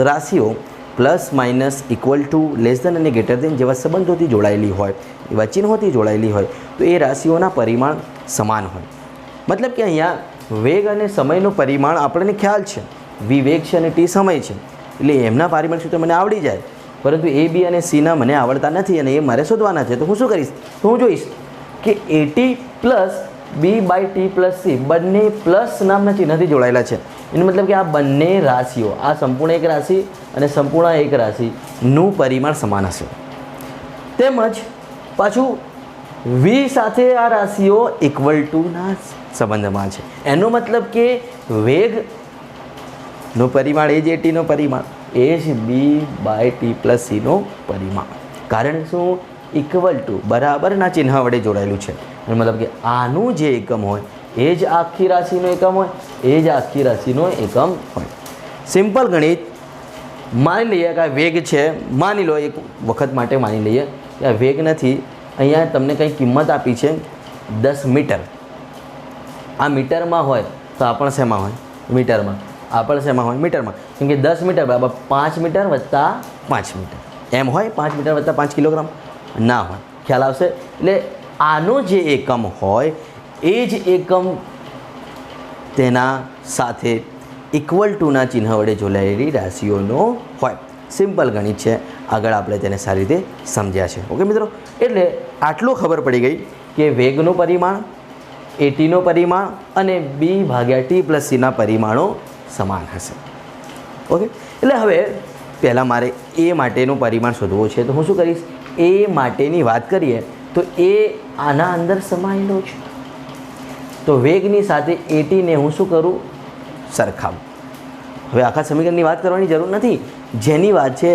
રાશિઓ plus minus equal to less than અને ગ્રેટર ધેન જેવા સંબંધોથી જોડાયેલી હોય, એવા ચિહ્નોથી જોડાયેલી હોય તો એ રાશિઓના પરિમાણ સમાન હોય. મતલબ કે અહીંયા વેગ અને સમયનું પરિમાણ આપણને ખ્યાલ છે, v વેગ છે અને t સમય છે, એટલે એમના પારિમાણિક સૂત્ર મને આવડી જાય, પરંતુ a, b અને c ના મને આવડતા નથી અને એ મારે શોધવાના છે. તો હું શું કરીશ? તો હું જોઈશ કે at + b/t + c બંને પ્લસ નામના ચિહ્નથી જોડાયેલા છે. એનો મતલબ કે આ બંને રાશિઓ, આ સંપૂર્ણ એક રાશિ અને સંપૂર્ણ એક રાશિનું પરિમાણ સમાન હશે. તેમજ પાછું v સાથે આ રાશિઓ ઇક્વલ ટુના સંબંધમાં છે. એનો મતલબ કે વેગનું પરિમાણ એ જ એટીનું પરિમાણ, એ જ b/t + c નું પરિમાણ. કારણ શું? ઇક્વલ ટુ બરાબરના ચિહ્ન વડે જોડાયેલું છે. એનો મતલબ કે આનું જે એકમ હોય એ જ આખી રાશિનો એકમ હોય, એ જ આખી રાશિનો એકમ હોય. સિમ્પલ ગણિત. માની લઈએ કે આ વેગ છે, માની લો એક વખત માટે માની લઈએ કે આ વેગ નથી. અહીંયા તમને કંઈ કિંમત આપી છે 10 મીટર. આ મીટરમાં હોય તો આ પણ શેમાં હોય? મીટરમાં. આ પણ શેમાં હોય? મીટરમાં. કેમ કે 10 મીટર બરાબર 5 મીટર વત્તા 5 મીટર એમ હોય. 5 મીટર વત્તા 5 કિલોગ્રામ ના હોય. ખ્યાલ આવશે? એટલે આનો જે એકમ હોય એ જ એકમ તેના સાથે ઇક્વલ ટુના ચિહ્ન વડે જોડાયેલી રાશિઓનો હોય. સિમ્પલ ગણિત છે. આગળ આપણે તેને સારી રીતે સમજ્યા છે. ઓકે મિત્રો, એટલે આટલું ખબર પડી ગઈ કે વેગનું પરિમાણ, એટીનું પરિમાણ અને b/t + c ના પરિમાણો સમાન હશે. ઓકે, એટલે હવે પહેલાં મારે એ માટેનું પરિમાણ શોધવું છે. તો હું શું કરીશ? એ માટેની વાત કરીએ તો એ આના અંદર સમાયેલો છે. તો વેગની સાથે એટીને હું શું કરું? સરખાવું. હવે આખા સમીકરણની વાત કરવાની જરૂર નથી. જેની વાત છે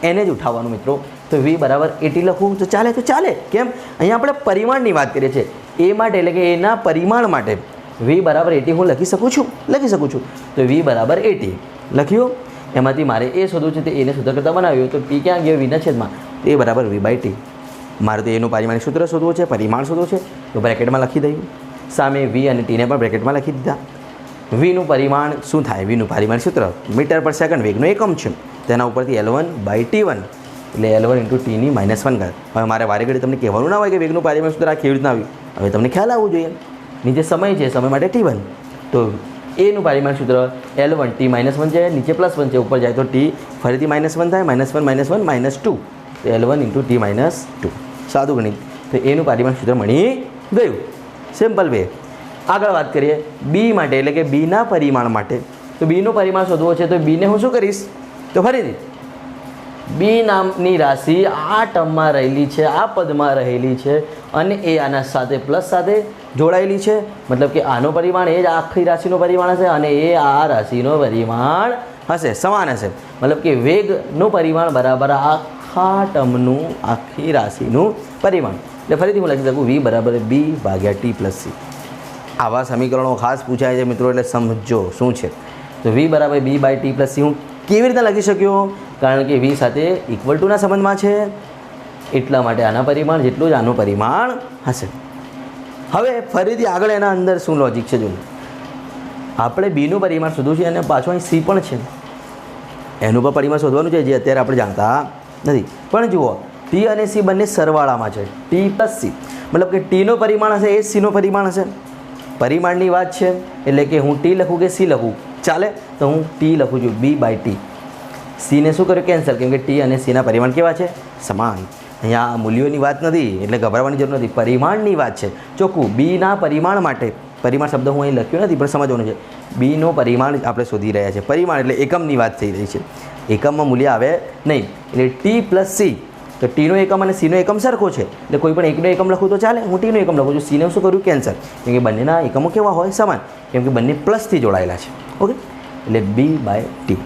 એને જ ઉઠાવવાનું મિત્રો. તો v બરાબર 80 લખવું તો ચાલે. કેમ? અહીંયા આપણે પરિમાણની વાત કરીએ છીએ. એ માટે એટલે કે એના પરિમાણ માટે v બરાબર 80 હું લખી શકું છું. તો v બરાબર 80 લખ્યું. એમાંથી મારે એ શોધવું છે, તો એને સૂત્ર કરતાં બનાવ્યું. તો t ક્યાં ગયો? vના છેદમાં. તો એ બરાબર v/t. મારે તો એનું પારિમાણિક સૂત્ર શોધવું છે, પરિમાણ શોધવું છે. તો બ્રેકેટમાં લખી દઈએ. સામે v અને t ને પણ બ્રેકેટમાં લખી દીધા. vનું પરિમાણ શું થાય? vનું પરિમાણ સૂત્ર મીટર પર સેકન્ડ વેગનો એકમ છે. તેના ઉપરથી L1/T1 એટલે L1 × t ની -1 ઘાત. હવે મારે વારે ઘડી તમને કહેવાનું ના હોય કે વેગનું પરિમાણ સૂત્ર આ કેવી રીતના આવ્યું. હવે તમને ખ્યાલ આવવું જોઈએ. નીચે સમય છે, સમય માટે t1. તો એનું પરિમાણ સૂત્ર L1 t -1 છે, નીચે +1 છે, ઉપર જાય તો t ફરીથી -1 થાય, -1 -1 -2. તો L1 × t -2 સાદું ગણિત. તો એનું પરિમાણ સૂત્ર મળી ગયું. Simple way. આગળ વાત કરીએ બી માટે, એટલે કે બીના પરિમાણ માટે. તો બીનું પરિમાણ શોધવું છે, તો બીને હું શું કરીશ? તો ફરીથી બી નામની રાશિ આ ટર્મમાં રહેલી છે, આ પદમાં રહેલી છે, અને એ આના સાથે પ્લસ સાથે જોડાયેલી છે. મતલબ કે આનો પરિમાણ એ જ આખી રાશિનું પરિમાણ હશે, અને એ આ રાશિનો પરિમાણ હશે, સમાન હશે. મતલબ કે વેગનું પરિમાણ બરાબર આખા ટર્મનું, આખી રાશિનું પરિમાણ. એટલે ફરીથી હું લખી શકું v બરાબર b/t + c. આવા સમીકરણો ખાસ પૂછાય છે મિત્રો, એટલે સમજો શું છે. તો v બરાબર b/t + c હું કેવી રીતે લખી શક્યો? કારણ કે v સાથે ઇક્વલ ટુના સંબંધમાં છે, એટલા માટે આના પરિમાણ જેટલું જ આનું પરિમાણ હશે. હવે ફરીથી આગળ એના અંદર શું લોજિક છે જોઈએ. આપણે બીનું પરિમાણ શોધવું છે, અને પાછું અહીં c પણ છે. એનું પણ પરિમાણ શોધવાનું છે, જે અત્યારે આપણે જાણતા નથી. પણ જુઓ, t અને c બંને સરવાળામાં છે, t + c. મતલબ કે tનું પરિમાણ હશે એ જ cનું પરિમાણ હશે. પરિમાણની વાત છે, એટલે કે હું t લખું કે c લખું ચાલે. તો હું t લખું છું b/t. c ને શું કર્યું? કેન્સલ. કેમ કે t અને c ના પરિમાણ કેવા છે? સમાન. અહીંયા મૂલ્યોની વાત નથી, એટલે ગભરાવાની જરૂર નથી. પરિમાણની વાત છે ચોખ્ખું. બીના પરિમાણ માટે, પરિમાણ શબ્દ હું અહીં લખ્યો નથી, પણ સમજવાનું છે. બીનું પરિમાણ આપણે શોધી રહ્યા છીએ. પરિમાણ એટલે એકમની વાત થઈ રહી છે. એકમમાં મૂલ્ય આવે નહીં. એટલે t + c. તો ટીનો એકમ અને સીનો એકમ સરખો છે, એટલે કોઈ પણ એકનો એકમ લખું તો ચાલે. હું ટીનો એકમ લખું છું, સીને શું કર્યું? કેન્સલ. કેમ કે બંનેના એકમો કેવા હોય? સમાન. કેમ કે બંને પ્લસથી જોડાયેલા છે. ઓકે, એટલે b/t.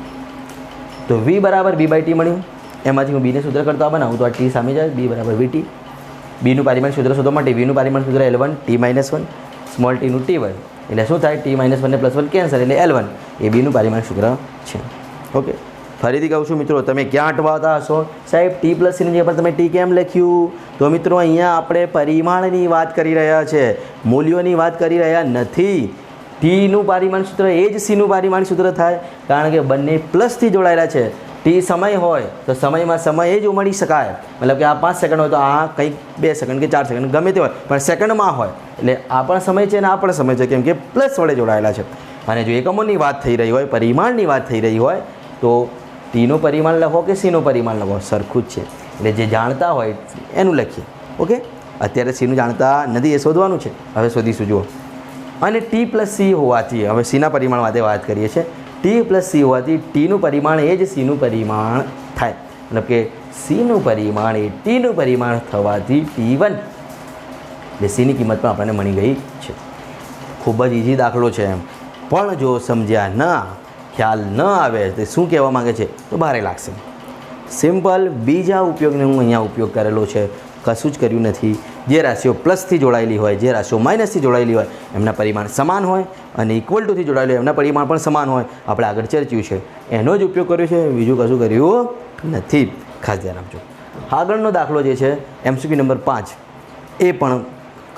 તો v બરાબર b/t મળ્યું. એમાંથી હું બીને સૂત્ર કરતા બનાવું તો આ t સામે જાય, b બરાબર vt. બીનું પરિમાણ સૂત્ર શોધવા માટે vનું પરિમાણ સૂત્ર L1 t -1, સ્મોલ t નું t1. એટલે શું થાય? t -1 ને +1 કેન્સલ, એટલે L1 એ બીનું પરિમાણ સૂત્ર છે. ઓકે, ફરીથી કહું છું મિત્રો, તમે ક્યાં અટવાતા હશો? સાહેબ t + c ની જગ્યા પર તમે t કેમ લખ્યું? તો મિત્રો અહીંયા આપણે પરિમાણની વાત કરી રહ્યા છે, મૂલ્યોની વાત કરી રહ્યા નથી. tનું પરિમાણ સૂત્ર એ જ cનું પરિમાણ સૂત્ર થાય, કારણ કે બંને પ્લસથી જોડાયેલા છે. t સમય હોય તો સમયમાં સમય જ ઉમેરી શકાય. મતલબ કે આ 5 સેકન્ડ હોય તો આ કંઈક 2 સેકન્ડ કે 4 સેકન્ડ ગમે તે હોય, પણ સેકન્ડમાં હોય. એટલે આ પણ સમય છે અને આ પણ સમય છે, કેમ કે પ્લસ વડે જોડાયેલા છે. અને જો એકમોની વાત થઈ રહી હોય, પરિમાણની વાત થઈ રહી હોય, તો ટીનું પરિમાણ લખો કે સીનું પરિમાણ લખો, સરખું જ છે. એટલે જે જાણતા હોય એનું લખીએ. ઓકે, અત્યારે સીનું જાણતા નથી, એ શોધવાનું છે. હવે શોધીશું. જુઓ, અને t + c હોવાથી, હવે સીના પરિમાણ માટે વાત કરીએ છીએ. t + c હોવાથી ટીનું પરિમાણ એ જ સીનું પરિમાણ થાય. મતલબ કે સીનું પરિમાણ એ ટીનું પરિમાણ થવાથી t1, એટલે સીની કિંમત પણ આપણને મળી ગઈ છે. ખૂબ જ ઇઝી દાખલો છે એમ, પણ જો સમજ્યા ના, ખ્યાલ ન આવે તો શું કહેવા માગે છે તો ભારે લાગશે. સિમ્પલ બીજા ઉપયોગને હું અહીંયા ઉપયોગ કરેલો છે, કશું જ કર્યું નથી. જે રાશિઓ પ્લસથી જોડાયેલી હોય, જે રાશિઓ માઇનસથી જોડાયેલી હોય, એમના પરિમાણ સમાન હોય, અને ઇક્વલ ટુથી જોડાયેલી હોય એમના પરિમાણ પણ સમાન હોય. આપણે આગળ ચર્ચ્યું છે, એનો જ ઉપયોગ કર્યો છે, બીજું કશું કર્યું નથી. ખાસ ધ્યાન આપજો. આગળનો દાખલો જે છે MCQ નંબર 5, એ પણ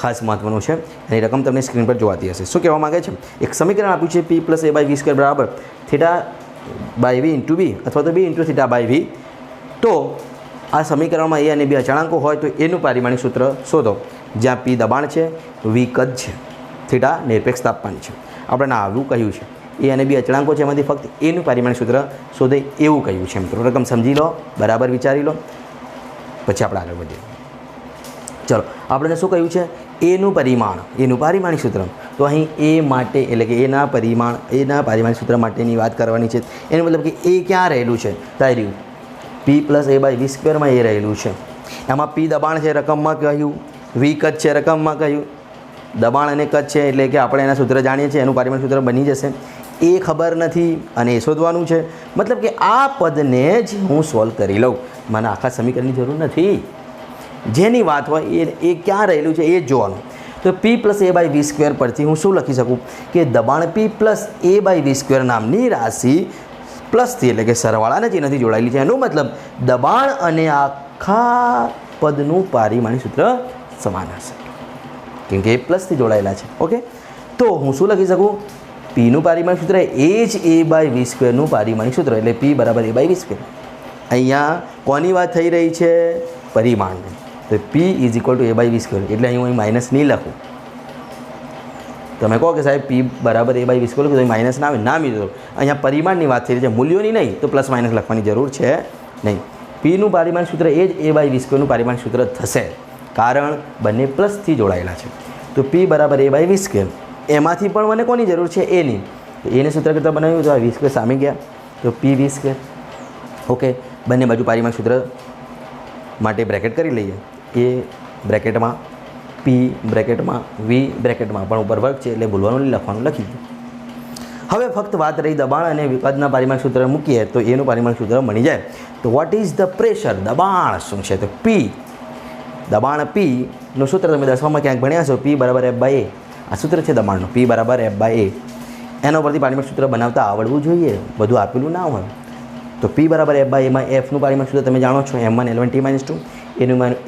ખાસ મહત્વનું છે. એની રકમ તમને સ્ક્રીન પર જોવાતી હશે. શું કહેવા માગે છે? એક સમીકરણ આપ્યું છે p + a/v² બરાબર θ/v × b અથવા તો b × θ/v. તો આ સમીકરણમાં a અને b અચળાંકો હોય તો એનું પારિમાણિક સૂત્ર શોધો. જ્યાં p દબાણ છે, v કદ છે, θ નિરપેક્ષ તાપમાન છે. આપણે આવું કહ્યું છે. a અને b અચળાંકો છે, એમાંથી ફક્ત એનું પારિમાણિક સૂત્ર શોધે એવું કહ્યું છે. મિત્રો રકમ સમજી લો, બરાબર વિચારી લો, પછી આપણે આગળ વધીએ. ચલો, આપણે શું કહ્યું છે? એનું પરિમાણ, એનું પારિમાણિક સૂત્ર. તો અહીં એ માટે, એટલે કે એના પારિમાણિક સૂત્ર માટેની વાત કરવાની છે. એનો મતલબ કે એ ક્યાં રહેલું છે? તાર્યું p + a/v² માં એ રહેલું છે. એમાં p દબાણ છે, રકમમાં કહ્યું. v કદ છે, રકમમાં કહ્યું. દબાણ અને કદ છે, એટલે કે આપણે એના સૂત્ર જાણીએ છીએ, એનું પારિમાણિક સૂત્ર બની જશે. એ ખબર નથી અને એ શોધવાનું છે, મતલબ કે આ પદને જ હું સોલ્વ કરી લઉં, મને આખા સમીકરણની જરૂર નથી. જેની વાત હોય એ ક્યાં રહેલું છે એ જ જોવાનું. તો p + a/v² પરથી હું શું લખી શકું કે દબાણ p + a/v² નામની રાશિ પ્લસથી એટલે કે સરવાળાને જે નથી જોડાયેલી છે એનો મતલબ દબાણ અને આખા પદનું પારિમાણિક સૂત્ર સમાન હશે કેમ કે એ પ્લસથી જોડાયેલા છે. ઓકે, તો હું શું લખી શકું, પીનું પારિમાણિક સૂત્ર એ જ a/v²નું પારિમાણિક સૂત્ર એટલે p = a/v². અહીંયા કોની વાત થઈ રહી છે, પરિમાણની. તો p = a/v² એટલે અહીં માઇનસ નહીં લખું. તમે કહો કે સાહેબ p = a/v² તો માઇનસ ના આવે, ના મિત્રો અહીંયા પરિમાણની વાત થઈ રહી છે, મૂલ્યોની નહીં, તો પ્લસ માઇનસ લખવાની જરૂર છે નહીં. પીનું પારિમાણિક સૂત્ર એ જ a/v²નું પારિમાણિક સૂત્ર થશે કારણ બંને પ્લસથી જોડાયેલા છે. તો p = a/v². એમાંથી પણ મને કોની જરૂર છે, એની. તો એને સૂત્ર કરતાં બનાવ્યું તો આ v² સામે ગયા તો p v². ઓકે, બંને બાજુ પારિમાણિક સૂત્ર માટે બ્રેકેટ કરી લઈએ. એ બ્રેકેટમાં p બ્રેકેટમાં v બ્રેકેટમાં પણ ઉપર વર્ગ છે એટલે ભૂલવાનું નહીં, લખવાનું લખી દો. હવે ફક્ત વાત રહી દબાણ અને કદના પારિમાણિક સૂત્ર મૂકીએ તો એનું પારિમાણિક સૂત્ર મળી જાય. તો વોટ ઇઝ ધ પ્રેશર, દબાણ શું છે, તો p દબાણ p નું સૂત્ર તમે 10માં ક્યાંક ભણ્યા છો, p = f/a. આ સૂત્ર છે દબાણનું, p = f/a. એના પરથી પારિમાણિક સૂત્ર બનાવતા આવડવું જોઈએ, બધું આપેલું ના હોય. તો p = f/a માં f નું પારિમાણિક સૂત્ર તમે જાણો છો, m1 L1 T - 2.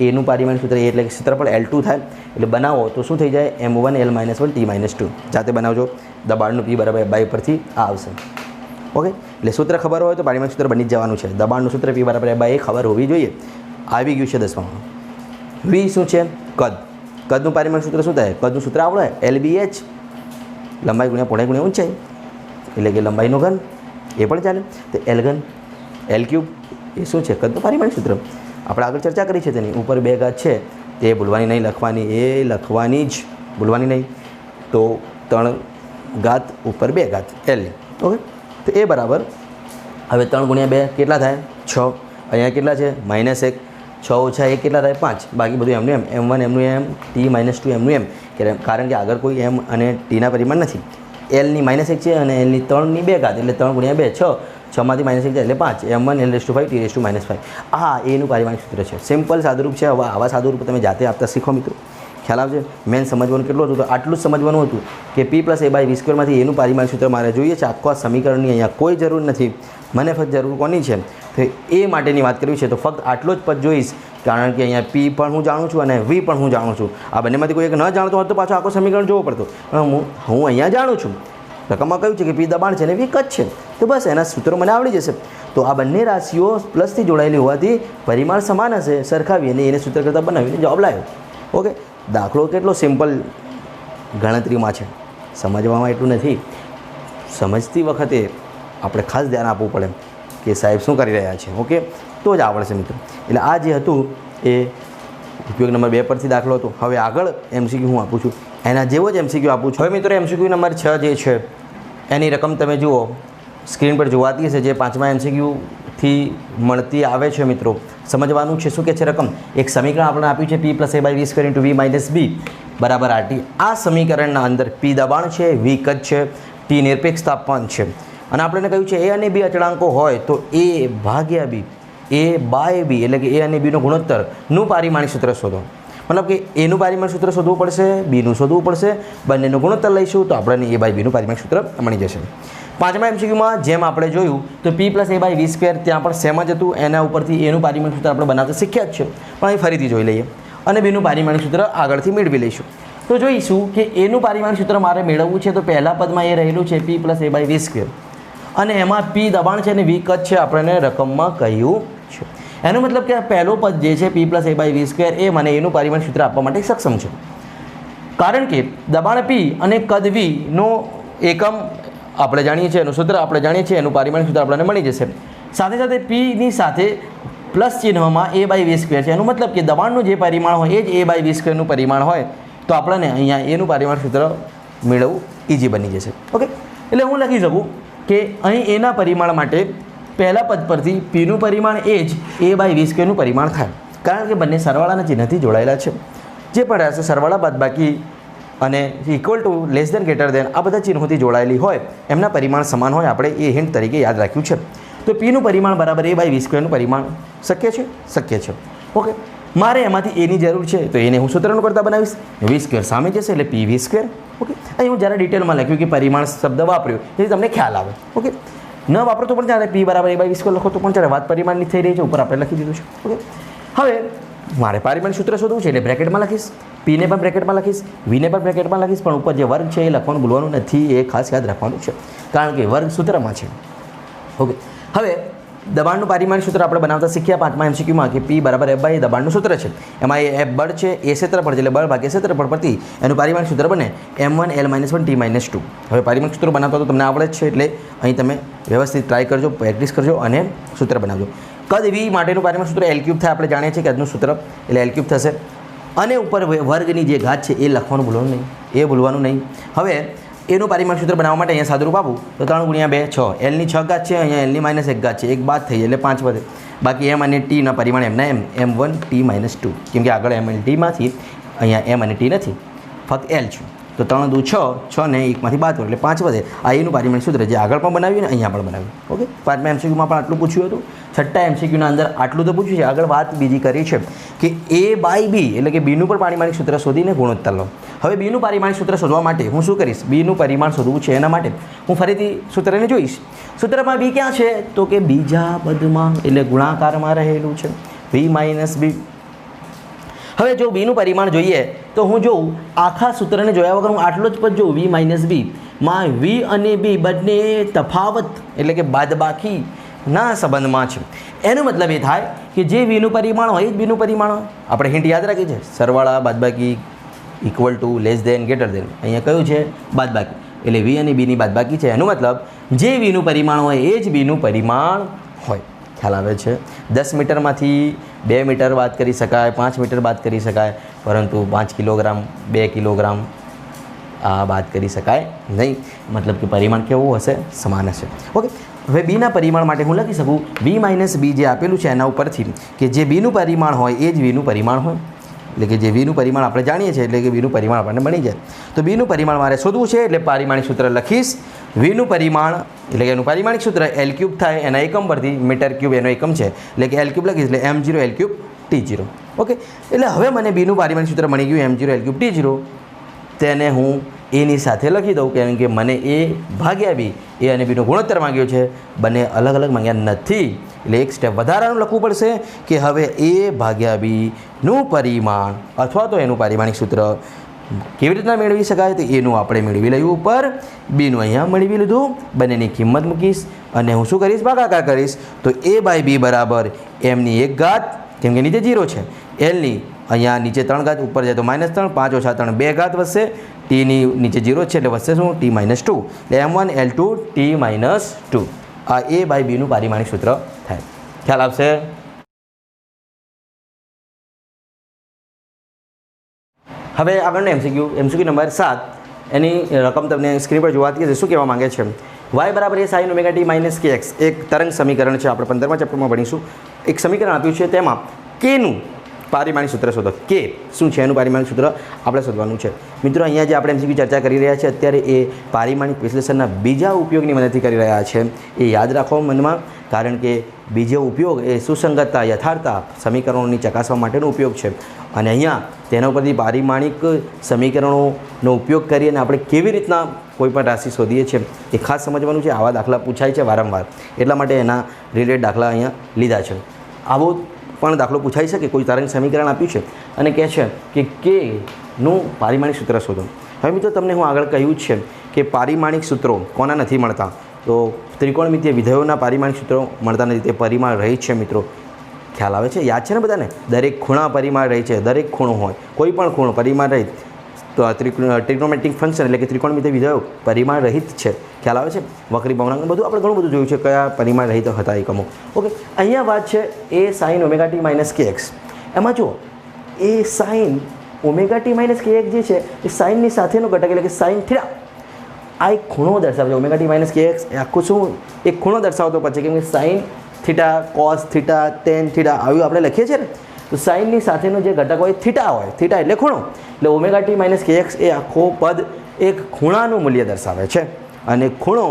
એનું પારિમાણિક સૂત્ર એટલે કે ક્ષેત્રફળ L2 થાય એટલે બનાવો તો શું થઈ જાય, m1 L - 1 T - 2. જાતે બનાવજો, દબાણનું p = f/a પરથી આ આવશે. ઓકે, એટલે સૂત્ર ખબર હોય તો પારિમાણિક સૂત્ર બની જ જવાનું છે. દબાણનું સૂત્ર p = f/a ખબર હોવી જોઈએ. આવી ગયું છે 10માં. v શું છે, કદ. કદનું પારિમાણિક સૂત્ર શું થાય, કદનું સૂત્ર આવડે, LBH લંબાઈ ગુણ્યા પહોળાઈ ગુણ્યા ઊંચાઈ એટલે કે લંબાઈનો ઘન, એ પણ ચાલે. તો L3 L3 એ શું છે, કદનું પારિમાણિક સૂત્ર. આપણે આગળ ચર્ચા કરી છે તેની. ઉપર 2 ઘાત છે તે ભૂલવાની નહીં, લખવાની એ લખવાની જ, ભૂલવાની નહીં. તો 3 ઘાત ઉપર 2 ઘાત L. ઓકે, તો એ બરાબર હવે 3 × 2 કેટલા થાય, 6. અહીંયા કેટલા છે, -1. 6 - 1 કેટલા થાય, 5. બાકી બધું એમનું એમ, m1 એમનું એમ, t - 2 એમનું એમ, કારણ કે આગળ કોઈ m અને tના પરિમાણ નથી. Lની -1 છે અને Lની 3ની 2 ઘાત એટલે 3 × 2 6. 6 માંથી -1 જાય એટલે 5. m1 L/5 t/-5. આ એનું પારિમાણિક સૂત્ર છે. સિમ્પલ સાદુરૂપ છે. હવે આવા સાદુરૂપ તમે જાતે આપતા શીખો મિત્રો, ખ્યાલ આવશે. મેન સમજવાનું કેટલું હતું, તો આટલું જ સમજવાનું હતું કે p + a/v² માંથી એનું પારિમાણિક સૂત્ર મારે જોઈએ છે. આખો સમીકરણની અહીંયા કોઈ જરૂર નથી, મને ફક્ત જરૂર કોની છે, તો એ માટેની વાત કરવી છે. તો ફક્ત આટલો જ પદ જોઈશ કારણ કે અહીંયા p પણ હું જાણું છું અને v પણ હું જાણું છું. આ બંનેમાંથી કોઈ એક ન જાણતો હોત તો પાછો આખો સમીકરણ જોવો પડતો, પણ હું અહીંયા જાણું છું. રકમમાં કહ્યું છે કે p દબાણ છે અને v કદ છે, તો બસ એના સૂત્રો મને આવડી જશે. તો આ બંને રાશિઓ પ્લસથી જોડાયેલી હોવાથી પરિમાણ સમાન હશે, સરખાવી અને એને સૂત્ર કરતાં બનાવીને જવાબ લાવ્યો. ઓકે, દાખલો કેટલો સિમ્પલ ગણતરીમાં છે, સમજવામાં એટલું નથી. સમજતી વખતે આપણે ખાસ ધ્યાન આપવું પડે કે સાહેબ શું કરી રહ્યા છે. ઓકે, તો જ આવડશે મિત્રો. એટલે આ જે હતું એ ઉપયોગ નંબર 2 પરથી દાખલો હતો. હવે આગળ MCQ હું આપું છું, એના જેવો જ MCQ આપું છું. હવે મિત્રો MCQ નંબર 6 જે છે એની રકમ તમે જુઓ, સ્ક્રીન પર જોવાતી હશે, જે 5મા MCQથી મળતી આવે છે મિત્રો. સમજવાનું છે શું કે છે રકમ. એક સમીકરણ આપણે આપ્યું છે p + a/v² × v - b = RT. આ સમીકરણના અંદર p દબાણ છે, v કદ છે, t નિરપેક્ષ તાપમાન છે અને આપણે કહ્યું છે a અને b અચળાંકો હોય તો a/b, a/b એટલે કે a અને b નો ગુણોત્તરનું પારિમાણિક સૂત્ર શોધો. મતલબ કે એનું પારિમાણિક સૂત્ર શોધવું પડશે, બીનું શોધવું પડશે, બંનેનું ગુણોત્તર લઈશું તો આપણને a/b નું પારિમાણિક સૂત્ર મળી જશે. 5મા MCQમાં જેમ આપણે જોયું તો p + a/v² ત્યાં પણ સેમ જ હતું. એના ઉપરથી એનું પારિમાણિક સૂત્ર આપણે બનાવતા શીખ્યા જ છે, પણ અહીં ફરીથી જોઈ લઈએ અને બીનું પારિમાણિક સૂત્ર આગળથી મેળવી લઈશું. તો જોઈશું કે એનું પારિમાણિક સૂત્ર મારે મેળવવું છે તો પહેલા પદમાં એ રહેલું છે p + a/v² અને એમાં p દબાણ છે અને v કદ છે, આપણને રકમમાં કહ્યું છે. એનો મતલબ કે પહેલો પદ જે છે p + a/v² એ મને એનું પારિમાણિક સૂત્ર આપવા માટે સક્ષમ છે, કારણ કે દબાણ p અને કદ v નો એકમ આપણે જાણીએ છીએ, એનું સૂત્ર આપણે જાણીએ છીએ, એનું પારિમાણિક સૂત્ર આપણને મળી જશે. સાથે સાથે p ની સાથે પ્લસ ચિહ્નમાં a/v² છે. એનો મતલબ કે દબાણનું જે પરિમાણ હોય એ જ a/v² નું પરિમાણ હોય તો આપણને અહીંયા એનું પારિમાણિક સૂત્ર મેળવવું ઇઝી બની જશે. ઓકે, એટલે હું લખી શકું કે અહીં એના પરિમાણ માટે પહેલા પદ પરથી પીનું પરિમાણ એ જ a/v² નું પરિમાણ થાય, કારણ કે બંને સરવાળાના ચિહ્નથી જોડાયેલા છે. જે પણ રહેશે સરવાળા બાદ બાકી અને equal to less than greater than આ બધા ચિહ્નોથી જોડાયેલી હોય એમના પરિમાણ સમાન હોય આપણે એ હિન્ટ તરીકે યાદ રાખ્યું છે. તો પીનું પરિમાણ બરાબર a બાય વી સ્ક્વેરનું પરિમાણ શક્ય છે. ઓકે, મારે એમાંથી એની જરૂર છે તો એને હું સૂત્રનું કરતા બનાવીશ. વી સ્ક્વેર સામે જશે એટલે પી વી સ્ક્વેર. ઓકે, અહીં હું જ્યારે ડિટેલમાં લખ્યું કે પરિમાણ શબ્દ વાપર્યો એટલે તમને ખ્યાલ આવે. ઓકે, ન વાપરો તો પણ ચાલે, પી બરાબર a બાય વી સ્ક્વેર લખો તો પણ ચાલે, વાત પરિમાણની થઈ રહી છે, ઉપર આપણે લખી દીધું છે. ઓકે, હવે મારે પરિમાણ સૂત્ર શોધવું છે એટલે બ્રેકેટમાં લખીશ, પીને પણ બ્રેકેટમાં લખીશ, વીને પણ બ્રેકેટમાં લખીશ, પણ ઉપર જે વર્ગ છે એ લખવાનું ભૂલવાનું નથી, એ ખાસ યાદ રાખવાનું છે કારણ કે વર્ગ સૂત્રમાં છે. ઓકે, હવે દબાણનું પારિમાણિક સૂત્ર આપણે બનાવતા શીખ્યા 5મા MCQમાં કે પી બરાબર એફ બાય દબાણનું સૂત્ર છે. એમાં એ એફ બળ છે, એ ક્ષેત્રફળ છે એટલે બળ ભાગ્યા ક્ષેત્રફળ પરથી એનું પારિમાણિક સૂત્ર બને m1L-1 T-2. હવે પારિમાણિક સૂત્ર બનાવતા તો તમને આવડે જ છે એટલે અહીં તમે વ્યવસ્થિત ટ્રાય કરજો, પ્રેક્ટિસ કરજો અને સૂત્ર બનાવજો. કદ વી માટેનું પારિમાણિક સૂત્ર L³ થાય, આપણે જાણીએ છીએ કે આજનું સૂત્ર એટલે L³ થશે. અને ઉપર વર્ગની જે ઘાત છે એ લખવાનું ભૂલવાનું નહીં. હવે એનું પારિમાણિક સૂત્ર બનાવવા માટે અહીંયા સાદુરૂપ આપું તો 3 × 2 6, Lની 6 ઘાત છે, અહીંયા Lની -1 ઘાત છે, એક બાદ થઈ એટલે 5 વધે. બાકી M અને Tના પરિમાણ એમના M1 T-2, કેમ કે આગળ M અને Tમાંથી અહીંયા M અને T નથી, ફક્ત L છે. તો 3 દુ 6, 6 ને 1માંથી બાદ એટલે 5 વધે. આ એનું પારિમાણિક સૂત્ર જે આગળ પણ બનાવ્યું ને અહીંયા પણ બનાવ્યું. ઓકે, 5મા MCQમાં પણ આટલું પૂછ્યું હતું, 6ઠ્ઠા MCQના અંદર આટલું તો પૂછ્યું છે. આગળ વાત બીજી કરી છે કે A બાય B એટલે કે બીનું પણ પારિમાણિક સૂત્ર શોધીને ગુણોત્તર લો. હવે બીનું પારિમાણિક સૂત્ર શોધવા માટે હું શું કરીશ, બીનું પરિમાણ શોધવું છે એના માટે હું ફરીથી સૂત્રને જોઈશ. સૂત્રમાં બી ક્યાં છે તો કે બીજા પદમાં એટલે ગુણાકારમાં રહેલું છે, v માઇનસ બી. હવે જો બીનું પરિમાણ જોઈએ તો હું જોઉં આખા સૂત્રને જોયા વગર હું આટલો જ પદ જોઉં, v માઇનસ બી માં v અને b બંને તફાવત એટલે કે બાદબાકીના સંબંધમાં છે. એનો મતલબ એ થાય કે જે વીનું પરિમાણ હોય એ જ બીનું પરિમાણ હોય. આપણે હિન્ટ યાદ રાખી છે, સરવાળા બાદબાકી equal to less than greater than. અહીંયા કયું છે બાદબાકી એટલે વી અને બીની બાદબાકી છે. એનો મતલબ જે વીનું પરિમાણ હોય એ જ બીનું પરિમાણ હોય. ખ્યાલ આવે છે? 10 મીટરમાંથી 2 મીટર બાદ કરી શકાય, 5 મીટર બાદ કરી શકાય, પરંતુ 5 કિલોગ્રામ 2 કિલોગ્રામ આ બાદ કરી શકાય નહીં. મતલબ કે પરિમાણ કેવું હશે, સમાન હશે. ઓકે, હવે બીના પરિમાણ માટે હું લખી શકું v માઇનસ બી જે આપેલું છે એના ઉપરથી કે જે બીનું પરિમાણ હોય એ જ વીનું પરિમાણ હોય. એટલે કે જે વીનું પરિમાણ આપણે જાણીએ છીએ એટલે કે વીનું પરિમાણ આપણને મળી જાય. તો બીનું પરિમાણ મારે શોધવું છે એટલે પારિમાણિક સૂત્ર લખીશ. વીનું પરિમાણ એટલે કે એનું પારિમાણિક સૂત્ર L³ થાય, એના એકમ પરથી મીટર ક્યુબ એનો એકમ છે એટલે કે L³ લખીશ એટલે m0 L³ T0. ઓકે, એટલે હવે મને બીનું પારિમાણિક સૂત્ર મળી ગયું m0 L³ T0. તેને હું એની સાથે લખી દઉં કારણ કે મને એ ભાગ્યા બી એ અને બીનો ગુણોત્તર માંગ્યો છે, બંને અલગ અલગ માંગ્યા નથી એટલે એક સ્ટેપ વધારાનું લખવું પડશે કે હવે એ ભાગ્યા બીનું પરિમાણ અથવા તો એનું પારિમાણિક સૂત્ર કેવી રીતના મેળવી શકાય તો એનું આપણે મેળવી લઈએ ઉપર, બીનું અહીંયા મેળવી લીધું, બંનેની કિંમત મૂકીશ અને હું શું કરીશ, ભાગાકાર કરીશ. તો a બાય બી બરાબર mની 1 ઘાત, કેમ કે નીચે 0 છે, Lની અહીંયા નીચે 3 ઘાત, ઉપર જાય તો -3, 5 ઓછા 3 2 ઘાત વધશે, Tની નીચે 0 છે એટલે વધશે શું T-2 એટલે M1 L2 T-2. આ a બાય બીનું પારિમાણિક સૂત્ર થાય. ખ્યાલ આવશે? હવે આગળનો MCQ નંબર 7, એની રકમ તમને સ્ક્રીન પર જોવાતી હશે. શું કહેવા માંગે છે, y બરાબર એ sin omega t minus kx એક તરંગ સમીકરણ છે. આપણે 15મા ચેપ્ટરમાં ભણીશું. એક સમીકરણ આપ્યું છે તેમાં kનું પારિમાણિક સૂત્ર શોધો. કે શું છે એનું પારિમાણિક સૂત્ર આપણે શોધવાનું છે. મિત્રો અહીંયા જે આપણે MCQ ચર્ચા કરી રહ્યા છીએ અત્યારે એ પારિમાણિક વિશ્લેષણના બીજા ઉપયોગની મદદથી કરી રહ્યા છે. એ યાદ રાખો મનમાં, કારણ કે બીજો ઉપયોગ એ સુસંગતતા, યથાર્થતા સમીકરણોની ચકાસવા માટેનો ઉપયોગ છે. અને અહીંયા તેના ઉપરથી પારિમાણિક સમીકરણોનો ઉપયોગ કરી અને આપણે કેવી રીતના કોઈપણ રાશિ શોધીએ છીએ એ ખાસ સમજવાનું છે. આવા દાખલા પૂછાય છે વારંવાર, એટલા માટે એના રિલેટેડ દાખલા અહીંયા લીધા છે. આવો પણ દાખલો પૂછાઈ શકે, કોઈ તરંગ સમીકરણ આપ્યું છે અને કહે છે કે કેનું પારિમાણિક સૂત્ર શોધો. હવે મિત્રો તમને હું આગળ કહ્યું જ છે કે પારિમાણિક સૂત્રો કોના નથી મળતા, તો ત્રિકોણમિતીય વિધેયોના પારિમાણિક સૂત્રો મળતા નથી, તે પરિમાણ રહી છે. મિત્રો ખ્યાલ આવે છે? યાદ છે ને બધાને? દરેક ખૂણા પરિમાણ રહી છે, દરેક ખૂણો હોય કોઈ પણ ખૂણો પરિમાણ રહિત. તો ટ્રિગ્નોમેટ્રિક ફંક્શન એટલે કે ત્રિકોણમિતીય વિધેયો પરિમાણ રહિત છે. ખ્યાલ આવે છે? વક્રી ભવનાંક બધું આપણે ઘણું બધું જોયું છે કયા પરિમાણ રહિત હતા એકમો. ઓકે, અહીંયા વાત છે એ sin omega t minus kx. એમાં જુઓ એ sin omega t minus kx જે છે એ સાઇનની સાથેનો ઘટક એટલે કે sin થીટા આ એક ખૂણો દર્શાવે છે. ઓમેગા t માઇનસ kx એ આખું શું એક ખૂણો દર્શાવતો પછી, કેમ કે sin theta, cos theta, tan theta આવ્યું આપણે લખીએ છીએ ને, તો સાઇનની સાથેનો જે ઘટક હોય થીટા હોય, થીટા એટલે ખૂણો, એટલે ઓમેગા ટી માઇનસ કે એક્સ એ આખો પદ એક ખૂણાનું મૂલ્ય દર્શાવે છે. અને ખૂણો